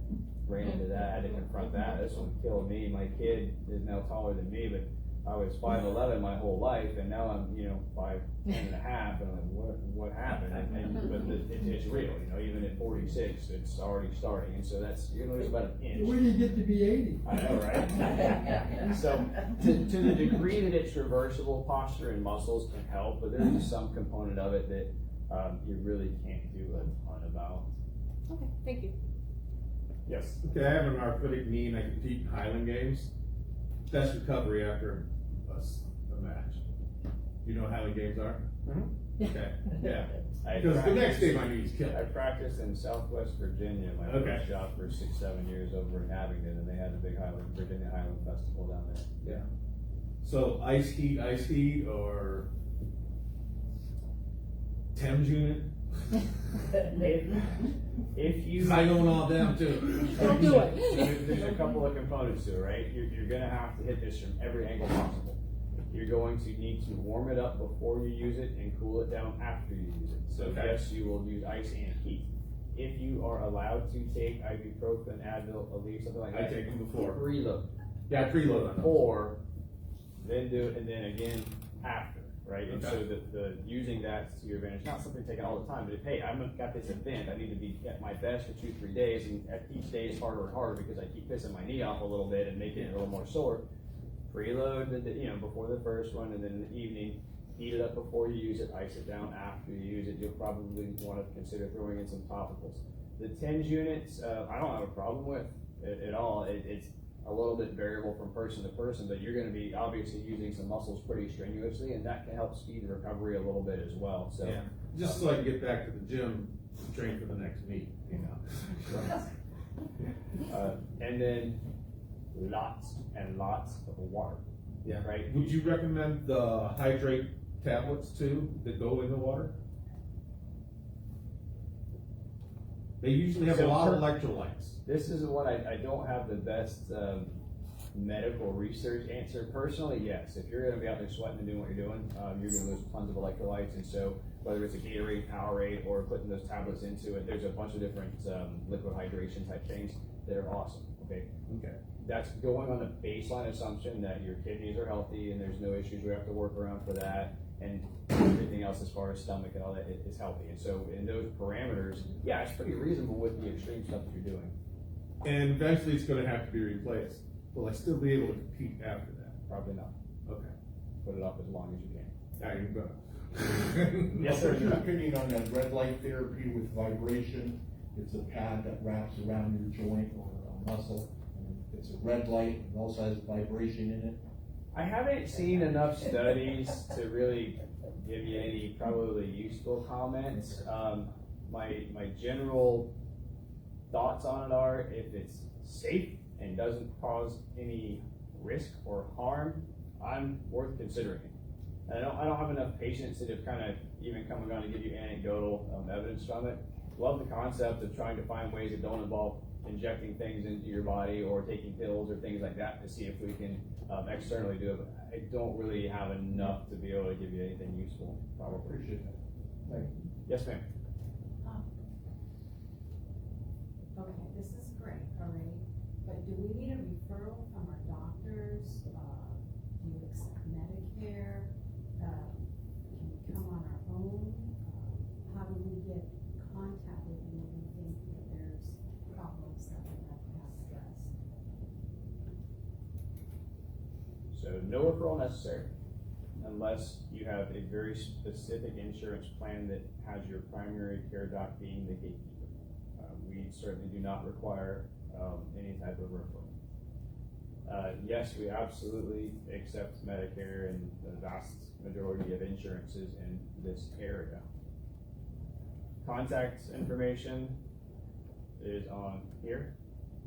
ran into that, had to confront that. This one killed me. My kid is now taller than me, but I was 5'11" my whole life, and now I'm 5'10" and a half, and I'm like, what happened? But it's real, even at 46, it's already starting, and so that's, you're gonna lose about an inch. When do you get to be 80? I know, right? So to the degree that it's reversible, posture and muscles can help, but there's some component of it that you really can't do a ton about. Okay, thank you. Yes. Okay, I have an arthritic knee and I compete in Highland Games. Best recovery after a match. You know what Highland Games are? Mm-hmm. Okay, yeah. I Because the next day practiced- my knee's killed. I practiced in Southwest Virginia, my Okay. first job for 6-7 years over in Abingdon, and they had a big Virginia Highland Festival down there. Yeah. So ice heat, or Thames unit? If you I going all down too. Don't do it. So there's a couple of components to it, right? You're gonna have to hit this from every angle possible. You're going to need to warm it up before you use it and cool it down after you use it. So Okay. yes, you will use ice and heat. If you are allowed to take ibuprofen, Advil, Aleve, something like I that, take them before. reload. Yeah, preload on them. Or then do it and then again after, right? And so Okay. the using that to your advantage, not something taken all the time, but if, hey, I've got this event, I need to be at my best for 2-3 days, and each day is harder and harder because I keep pissing my knee off a little bit and making it a little more sore. Preload before the first one, and then in the evening, heat it up before you use it, ice it down after you use it. You'll probably want to consider throwing in some topicals. The TENS units, I don't have a problem with at all. It's a little bit variable from person to person, but you're going to be obviously using some muscles pretty strenuously, and that can help speed the recovery a little bit as well. So, Yeah. Just so I can get back to the gym to train for the next meet, and then lots and lots of water. Yeah. Right. Would you recommend the hydrate tablets too that go in the water? They usually have a So lot of electrolytes. This is what I don't have the best medical research answer. Personally, yes. If you're going to be out there sweating and doing what you're doing, you're going to lose tons of electrolytes. And so whether it's a Gatorade, Powerade, or putting those tablets into it, there's a bunch of different liquid hydration type things that are awesome. Okay. Okay. That's going on the baseline assumption that your kidneys are healthy and there's no issues we have to work around for that, and everything else as far as stomach and all that is healthy. And so in those parameters, yeah, it's pretty reasonable with the extreme stuff that you're doing. And eventually it's gonna have to be replaced. Will I still be able to compete after that? Probably not. Okay. Put it off as long as you can. Now you're gonna. Yes, sir. What's your opinion on that red light therapy with vibration? It's a pad that wraps around your joint or a muscle. And it's a red light, it also has vibration in it. I haven't seen enough studies to really give you any probably useful comments. My general thoughts on it are, if it's safe and doesn't cause any risk or harm, I'm worth considering it. And I don't have enough patients that have kind of even come and gone to give you anecdotal evidence from it. Love the concept of trying to find ways that don't involve injecting things into your body or taking pills or things like that to see if we can externally do it. But I don't really have enough to be able to give you anything useful, probably. Appreciate that. Thank you. Yes, ma'am. Okay, this is great, all right, but do we need a referral from our doctors? Do you accept Medicare? Can we come on our own? How do we get contacted when we think that there's problems that we have to have addressed? So no referral necessary unless you have a very specific insurance plan that has your primary care doc being the gatekeeper. We certainly do not require any type of referral. Yes, we absolutely accept Medicare and the vast majority of insurances in this area. Contact information is on here.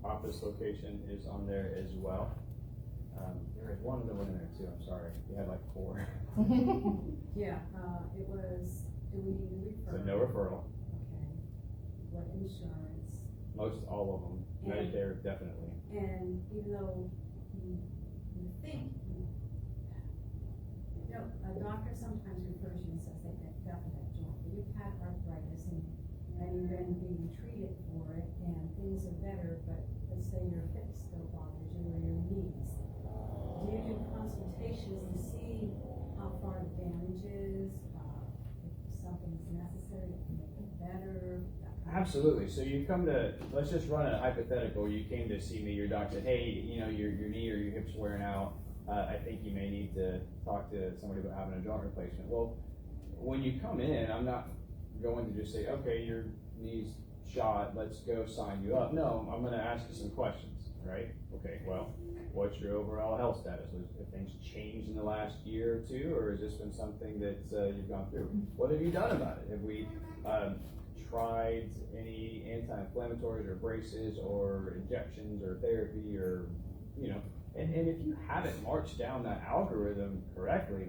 Office location is on there as well. There is one other one in there too, I'm sorry, you had like 4. Yeah, it was, do we need a So referral? no referral, Okay. What insurance? most all of them, And- Medicare definitely. And even though you think, a doctor sometimes refers you and says they get definite joint, but you've had arthritis and you've been being treated for it and things are better, but let's say your hip still bothers you or your knees. Do you do consultations and see how far the damage is, if something's necessary to make it better? Absolutely. So you come to, let's just run a hypothetical. You came to see me, your doctor said, hey, your knee or your hip's wearing out. I think you may need to talk to somebody about having a joint replacement. Well, when you come in, I'm not going to just say, okay, your knee's shot, let's go sign you up. No, I'm going to ask you some questions, right? Okay, well, what's your overall health status? Have things changed in the last year or 2, or has this been something that you've gone through? What have you done about it? Have we tried any anti-inflammatories or braces or injections or therapy or, and if you haven't marched down that algorithm correctly,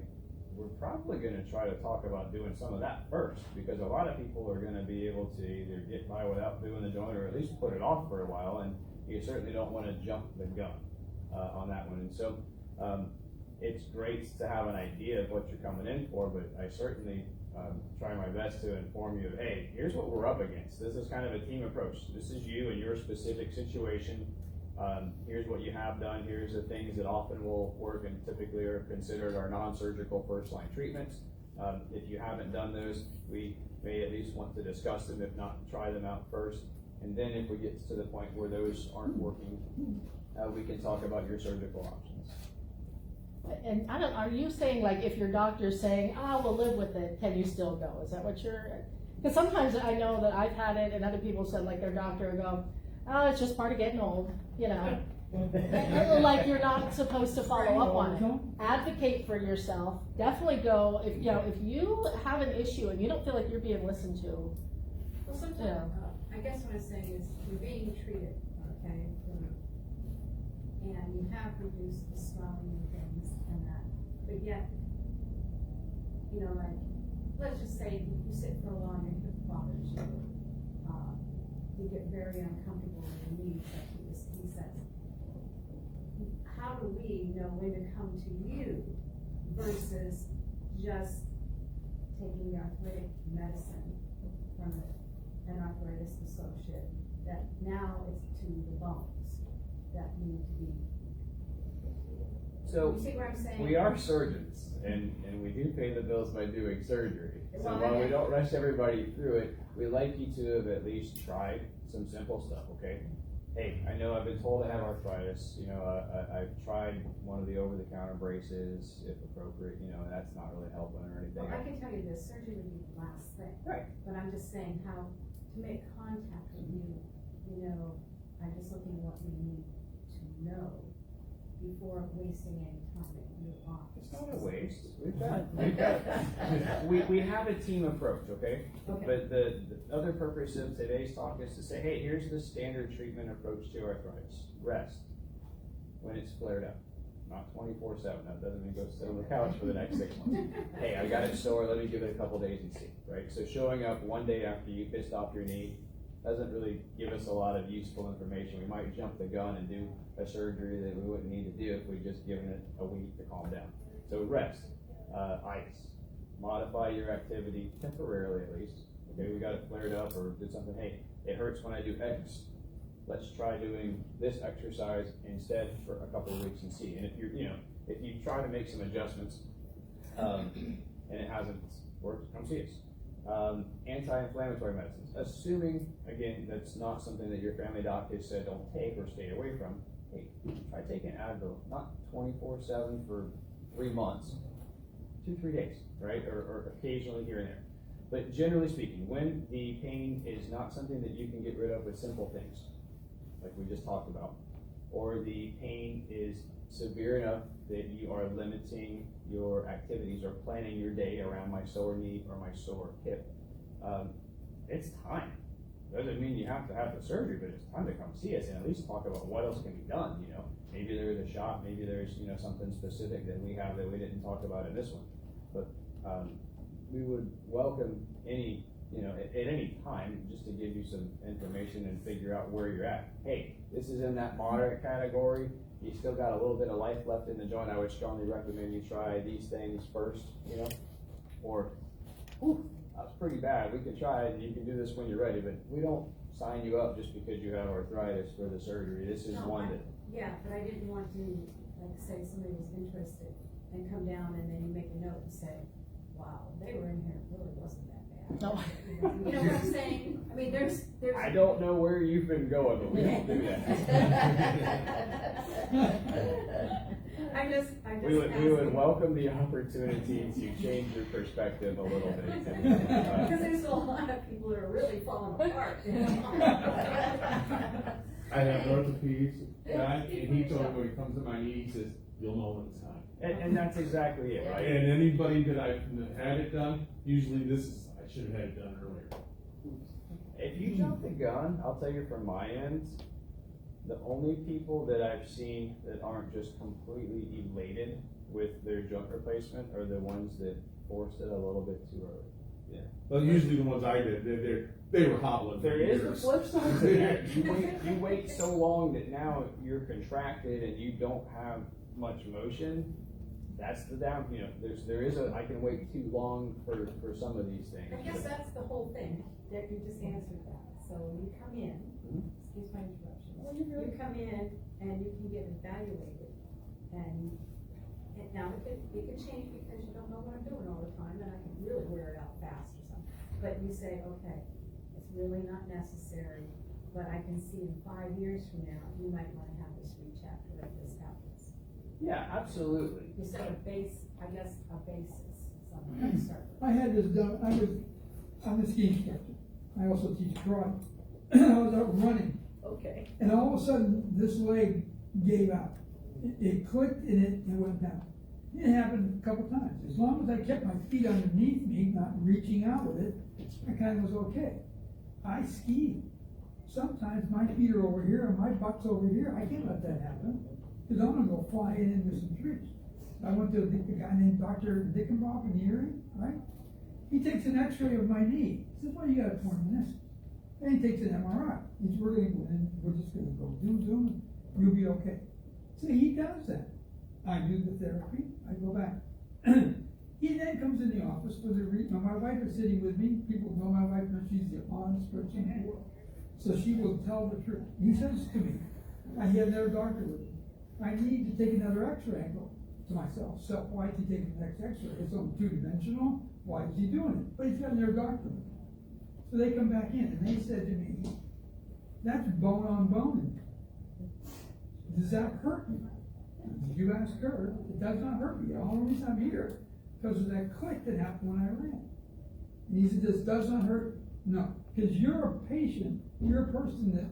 we're probably going to try to talk about doing some of that first, because a lot of people are going to be able to either get by without doing the joint or at least put it off for a while, and you certainly don't want to jump the gun on that one. And so it's great to have an idea of what you're coming in for, but I certainly try my best to inform you of, hey, here's what we're up against. This is kind of a team approach. This is you and your specific situation. Here's what you have done. Here's the things that often will work and typically are considered our non-surgical first-line treatments. If you haven't done those, we may at least want to discuss them, if not try them out first. And then if we get to the point where those aren't working, we can talk about your surgical options. And are you saying, like, if your doctor's saying, we'll live with it, can you still go? Is that what you're, because sometimes I know that I've had it and other people said, like, their doctor will go, it's just part of getting old, like you're not supposed to follow up on it. Advocate for yourself. Definitely go, if you have an issue and you don't feel like you're being listened to. Well, sometimes, I guess what I'm saying is, you're being treated, okay, and you have reduced the swelling and things and that, but yet, like, let's just say you sit for a long and it bothers you. You get very uncomfortable with your knees, like he says. How do we know when to come to you versus just taking the arthritic medicine from an arthritis associate that now it's to the bones that need to be? So you see what I'm saying? we are surgeons, and we do pay the bills by doing surgery. So Well, while we don't rush everybody through it, we like you to have at least tried some simple stuff, okay? Hey, I know I've been told I have arthritis, I've tried one of the over-the-counter braces, if appropriate, that's not really helping or anything. Well, I can tell you this, surgery would be the last thing. Right. But I'm just saying how to make contact with you, I'm just looking at what we need to know before wasting any time at your office. It's not a waste. We have a team approach, okay? Okay. But the other purpose of today's talk is to say, hey, here's the standard treatment approach to arthritis. Rest when it's flared up. Not 24/7. That doesn't mean go sit on the couch for the next 6 months. Hey, I got it sore. Let me give it a couple days and see, right? So showing up one day after you pissed off your knee doesn't really give us a lot of useful information. We might jump the gun and do a surgery that we wouldn't need to do if we just given it a week to calm down. So rest, ice, modify your activity temporarily at least. Okay, we got it flared up or did something. Hey, it hurts when I do X. Let's try doing this exercise instead for a couple of weeks and see. And if if you try to make some adjustments and it hasn't worked, come see us. Anti-inflammatory medicines, assuming again that's not something that your family doc has said don't take or stay away from. Hey, try taking Advil, not 24/7 for 3 months, 2-3 days, right? Or occasionally here and there. But generally speaking, when the pain is not something that you can get rid of with simple things, like we just talked about, or the pain is severe enough that you are limiting your activities or planning your day around my sore knee or my sore hip, it's time. doesn't mean you have to have the surgery, but it's time to come see us and at least talk about what else can be done, you know? Maybe there's a shot, maybe there's, you know, something specific that we have that we didn't talk about in this one. But, we would welcome any, you know, at any time, just to give you some information and figure out where you're at. Hey, this is in that moderate category, you still got a little bit of life left in the joint, I would strongly recommend you try these things first, you know? Or, whew, that's pretty bad, we can try it, you can do this when you're ready, but we don't sign you up just because you have arthritis for the surgery. This is one that. Yeah, but I didn't want to, like, say somebody was interested and come down and then you make a note and say, wow, they were in here, it really wasn't that bad. No. You know what I'm saying? I mean, there's. I don't know where you've been going, but we don't do that. We would welcome the opportunity to change your perspective a little bit. Because there's a lot of people that are really falling apart, you know? I have an orthopedic guy, and he told me when he comes to my knee, he says, you'll know when it's time. And that's exactly it, right? And anybody that I've had it done, usually this is, I should have had it done earlier. If you jump the gun, I'll tell you from my end, the only people that I've seen that aren't just completely elated with their joint replacement are the ones that forced it a little bit too early. Yeah. Well, usually the ones I did, they were hobbling for There is the years. flip side to that. You wait so long that now you're contracted and you don't have much motion. That's the down, you know, there is a, I can wait too long for some of these things. I guess that's the whole thing, that you just answered that. So you come in, excuse my interruption, you come in and you can get evaluated. And now it could change because you don't know what I'm doing all the time and I can really wear it out fast or something. But you say, okay, it's really not necessary, but I can see in 5 years from now, you might want to have this rechapter if this happens. Yeah, absolutely. You set a base, I guess, a basis, something to start with. I had this done, I'm a ski instructor, I also teach karate. I was out running, Okay. and all of a sudden, this leg gave out. It clicked and it went down. It happened a couple times. As long as I kept my feet underneath me, not reaching out with it, I kind of was okay. I ski. Sometimes my feet are over here and my butt's over here. I can't let that happen, because I'm gonna go flying into some trees. I went to a guy named Dr. Dickenbach in Erie, right? He takes an x-ray of my knee. He says, well, you got a torn meniscus. Then he takes an MRI. He says, we're just gonna go zoom, you'll be okay. So he does that. I do the therapy, I go back. He then comes in the office for the my wife is sitting with me. People know my wife, and she's the honest person in the world. So she will tell the truth. He says to me, I have another doctor with me. I need to take another x-ray. I go to myself, so why is he taking the next x-ray? It's only two-dimensional. Why is he doing it? But he's got another doctor with him. So they come back in and they said to me, that's bone on bone. Does that hurt you? You ask her, it does not hurt me. The only reason I'm here because of that click that happened when I ran. And he said, this does not hurt? No. Because you're a patient, you're a person that,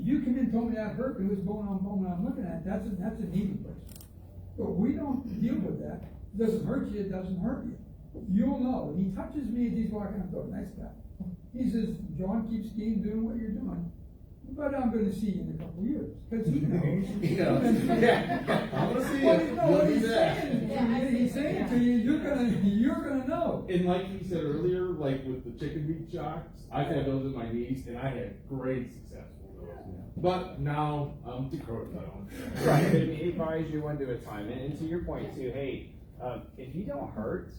if you come in and told me that hurt, it was bone on bone when I'm looking at it, that's a knee replacement. But we don't deal with that. It doesn't hurt you, it doesn't hurt you. You'll know. And he touches me as he's walking up, go, nice guy. He says, John, keep skiing, doing what you're doing. But I'm going to see you in a couple of years. Because he knows. He knows. Yeah. I'm going to see you. Well, no, You'll what be he's there. saying, he's saying to you, you're gonna know. And like he said earlier, like with the chicken meat shocks, I've had those in my knees, and I had great success with those. But now I'm decrepit. Right, but it buys you one to a time. And to your point too, hey, if you don't hurt,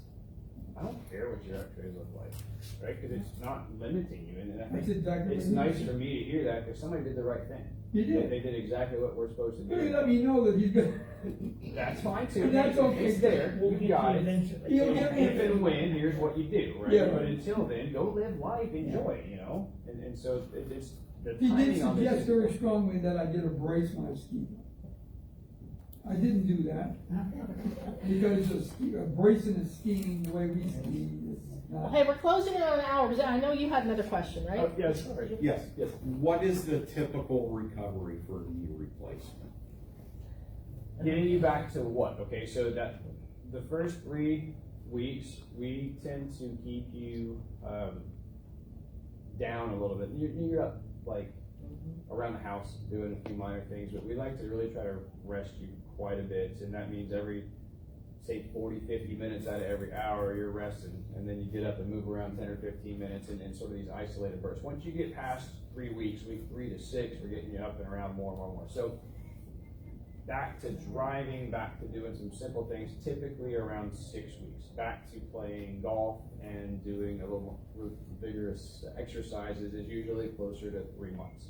I don't care what your x-rays look like, right? Because it's not limiting you. And I That's think exactly it's what he nice said. for me to hear that because somebody did the right thing. He did. They did exactly what we're supposed to But he do. let me know that he's gonna. That's fine too. And that's okay. It's there. You got it. He'll get me. If and when, here's what you do, right? Yeah. But until then, go live life, enjoy, you know? And so it's the He did timing on this. suggest very strongly that I get a brace when I ski. I didn't do that because a brace in a skiing the way we ski is not. Hey, we're closing in on an hour. I know you had another question, right? Oh, yes, sorry. Yes. Yes. What is the typical recovery for knee replacement? Getting you back to what? Okay, so that the first 3 weeks, we tend to keep you down a little bit. You're up like around the house doing a few minor things, but we like to really try to rest you quite a bit, and that means every, say, 40, 50 minutes out of every hour you're resting, and then you get up and move around 10 or 15 minutes in sort of these isolated bursts. Once you get past 3 weeks, week 3 to 6, we're getting you up and around more and more and more. So back to driving, back to doing some simple things, typically around 6 weeks. Back to playing golf and doing a little more vigorous exercises is usually closer to 3 months.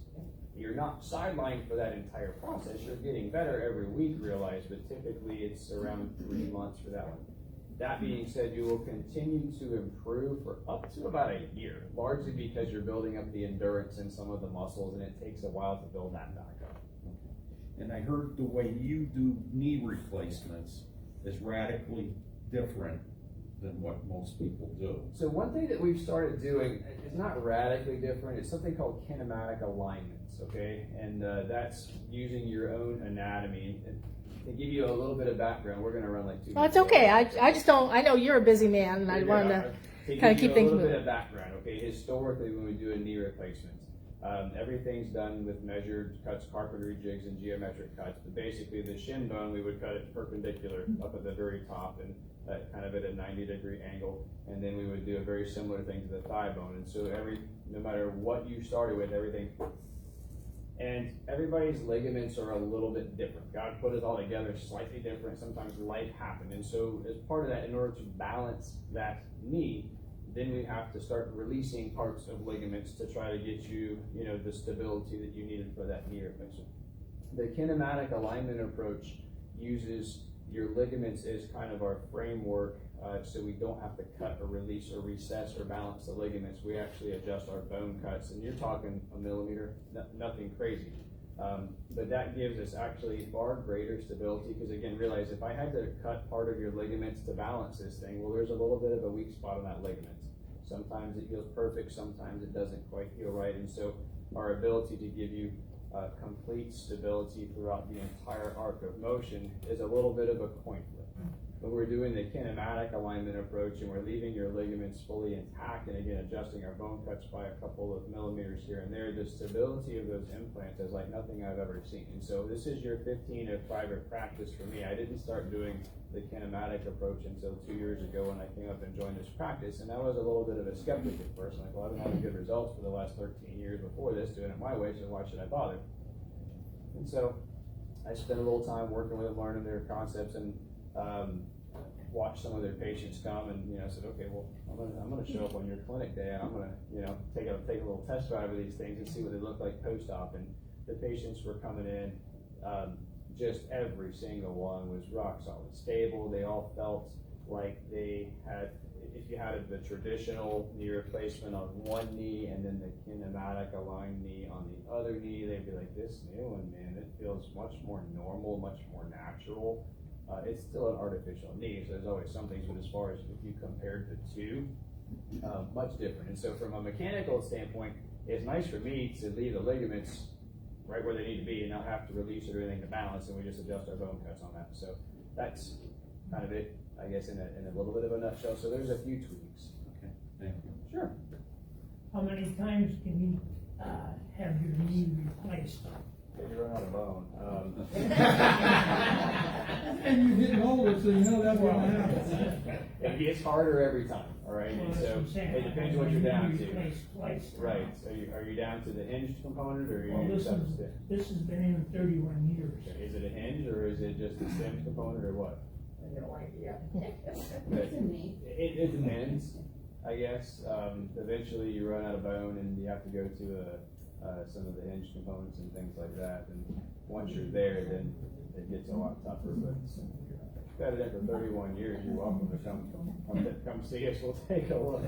You're not sidelined for that entire process. You're getting better every week, realize, but typically it's around 3 months for that one. That being said, you will continue to improve for up to about a year, largely because you're building up the endurance in some of the muscles, and it takes a while to build that back up. And I heard the way you do knee replacements is radically different than what most people do. So one thing that we've started doing is not radically different. It's something called kinematic alignments, okay? And that's using your own anatomy. And to give you a little bit of background, we're going to run like 2 minutes. Well, it's okay. I just don't. I know you're a busy man, and I wanted to kind of keep things a little moving. bit of background, okay? Historically, when we do a knee replacement, everything's done with measured cuts, carpentry jigs, and geometric cuts. But basically, the shin bone, we would cut it perpendicular up at the very top and kind of at a 90-degree angle. And then we would do a very similar thing to the thigh bone. And so no matter what you started with, everything. And everybody's ligaments are a little bit different. God put us all together slightly different. Sometimes life happened. And so as part of that, in order to balance that knee, then we have to start releasing parts of ligaments to try to get you, the stability that you needed for that knee replacement. The kinematic alignment approach uses your ligaments as kind of our framework, so we don't have to cut or release or recess or balance the ligaments. We actually adjust our bone cuts, and you're talking a millimeter, nothing crazy. But that gives us actually far greater stability, because again, realize if I had to cut part of your ligaments to balance this thing, well, there's a little bit of a weak spot on that ligament. Sometimes it feels perfect, sometimes it doesn't quite feel right, and so our ability to give you complete stability throughout the entire arc of motion is a little bit of a coin flip. But we're doing the kinematic alignment approach, and we're leaving your ligaments fully intact, and again, adjusting our bone cuts by a couple of millimeters here and there. The stability of those implants is like nothing I've ever seen. And so this is your 15 of private practice for me. I didn't start doing the kinematic approach until 2 years ago when I came up and joined this practice, and I was a little bit of a skeptic at first. Like, well, I've been having good results for the last 13 years before this, doing it my way, so why should I bother? And so I spent a little time working with them, learning their concepts, and watch some of their patients come, and said, okay, well, I'm gonna show up on your clinic day, and I'm gonna take a little test drive of these things and see what they look like post-op. And the patients were coming in, just every single one was rock solid, stable. They all felt like they had, if you had the traditional knee replacement on one knee and then the kinematic aligned knee on the other knee, they'd be like, this new one, man, it feels much more normal, much more natural. It's still an artificial knee, so there's always some things, but as far as if you compared the two, much different. And so from a mechanical standpoint, it's nice for me to leave the ligaments right where they need to be and not have to release or do anything to balance, and we just adjust our bone cuts on that. So that's kind of it, I guess, in a little bit of a nutshell. So there's a few tweaks. Okay, thank you. Sure. How many times can you have your knee replaced? You run out of bone. And you're getting older, so you know that's gonna happen. It gets harder every time, all right? Well, And that's so what I'm saying. it depends what you're down to. Replaced twice. Right. So are you down to the hinged component, or are Well, you this substitute? has been in 31 years. Is it a hinge, or is it just a stem component, or what? No idea. It depends, I guess. Eventually you run out of bone and you have to go to some of the hinge components and things like that. And once you're there, then it gets a lot tougher. But you've got it in for 31 years. You're welcome to come see us. We'll take a look.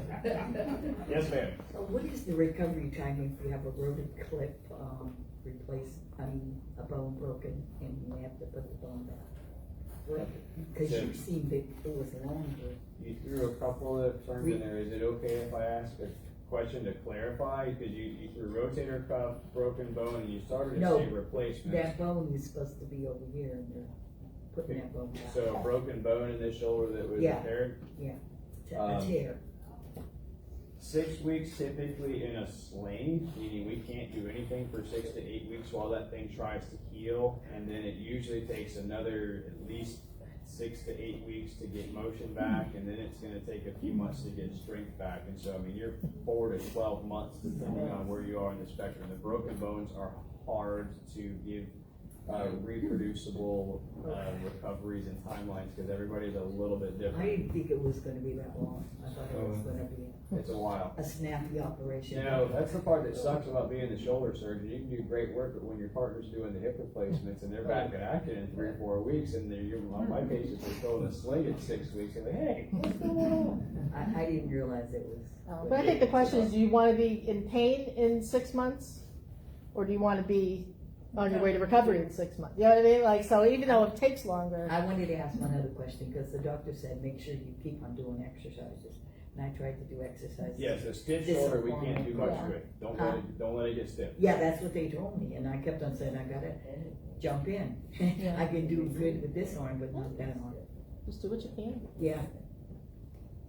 Yes, ma'am. So what is the recovery time if you have a rotated clip a bone broken and you have to put the bone back? Because you seemed it was longer. You threw a couple of terms in there. Is it okay if I ask a question to clarify? Because you threw rotator cuff, broken bone, and you started to say replacement. That bone is supposed to be over here, and they're putting that bone back. So a broken bone in the shoulder that was repaired? Yeah, a tear. 6 weeks typically in a sling, meaning we can't do anything for 6 to 8 weeks while that thing tries to heal, and then it usually takes another at least 6 to 8 weeks to get motion back, and then it's gonna take a few months to get strength back, and so, I mean, you're 4 to 12 months depending on where you are in the spectrum. The broken bones are hard to give reproducible recoveries and timelines, because everybody's a little bit I different. didn't think it was gonna be that long. I thought it was gonna be It's a while. a snappy operation. You know, that's the part that sucks about being the shoulder surgeon. You can do great work, but when your partner's doing the hip replacements and they're back in action in 3 or 4 weeks, and my patients are throwing a sling at 6 weeks, and hey, what's going on? I didn't realize it was. But I think the question is, do you wanna be in pain in 6 months? Or do you wanna be on your way to recovery in 6 months? You know what I mean? Like, so even though it takes longer. I wanted to ask one other question, because the doctor said, make sure you keep on doing exercises. And I tried to do exercises. Yes, a stiff This shoulder, we long- can't do much yeah. with. Don't let it get stiff. Yeah, that's what they told me, and I kept on saying, I gotta jump in. I can do good with this arm, but not that arm. Just do what you can. Yeah.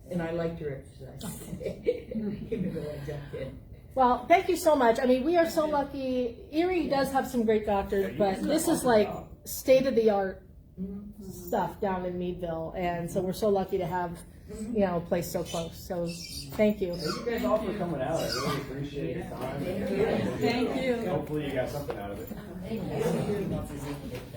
And I liked your exercise. Even though I jumped in. Well, thank you so much. I mean, we are so lucky. Erie does have some great doctors, but this is like state-of-the-art stuff down in Meadville, and so we're so lucky to have, you know, a place so close. So, thank you. Thank you guys all for coming out. I really appreciate your time. Thank you. Hopefully you got something out of it. Thank you.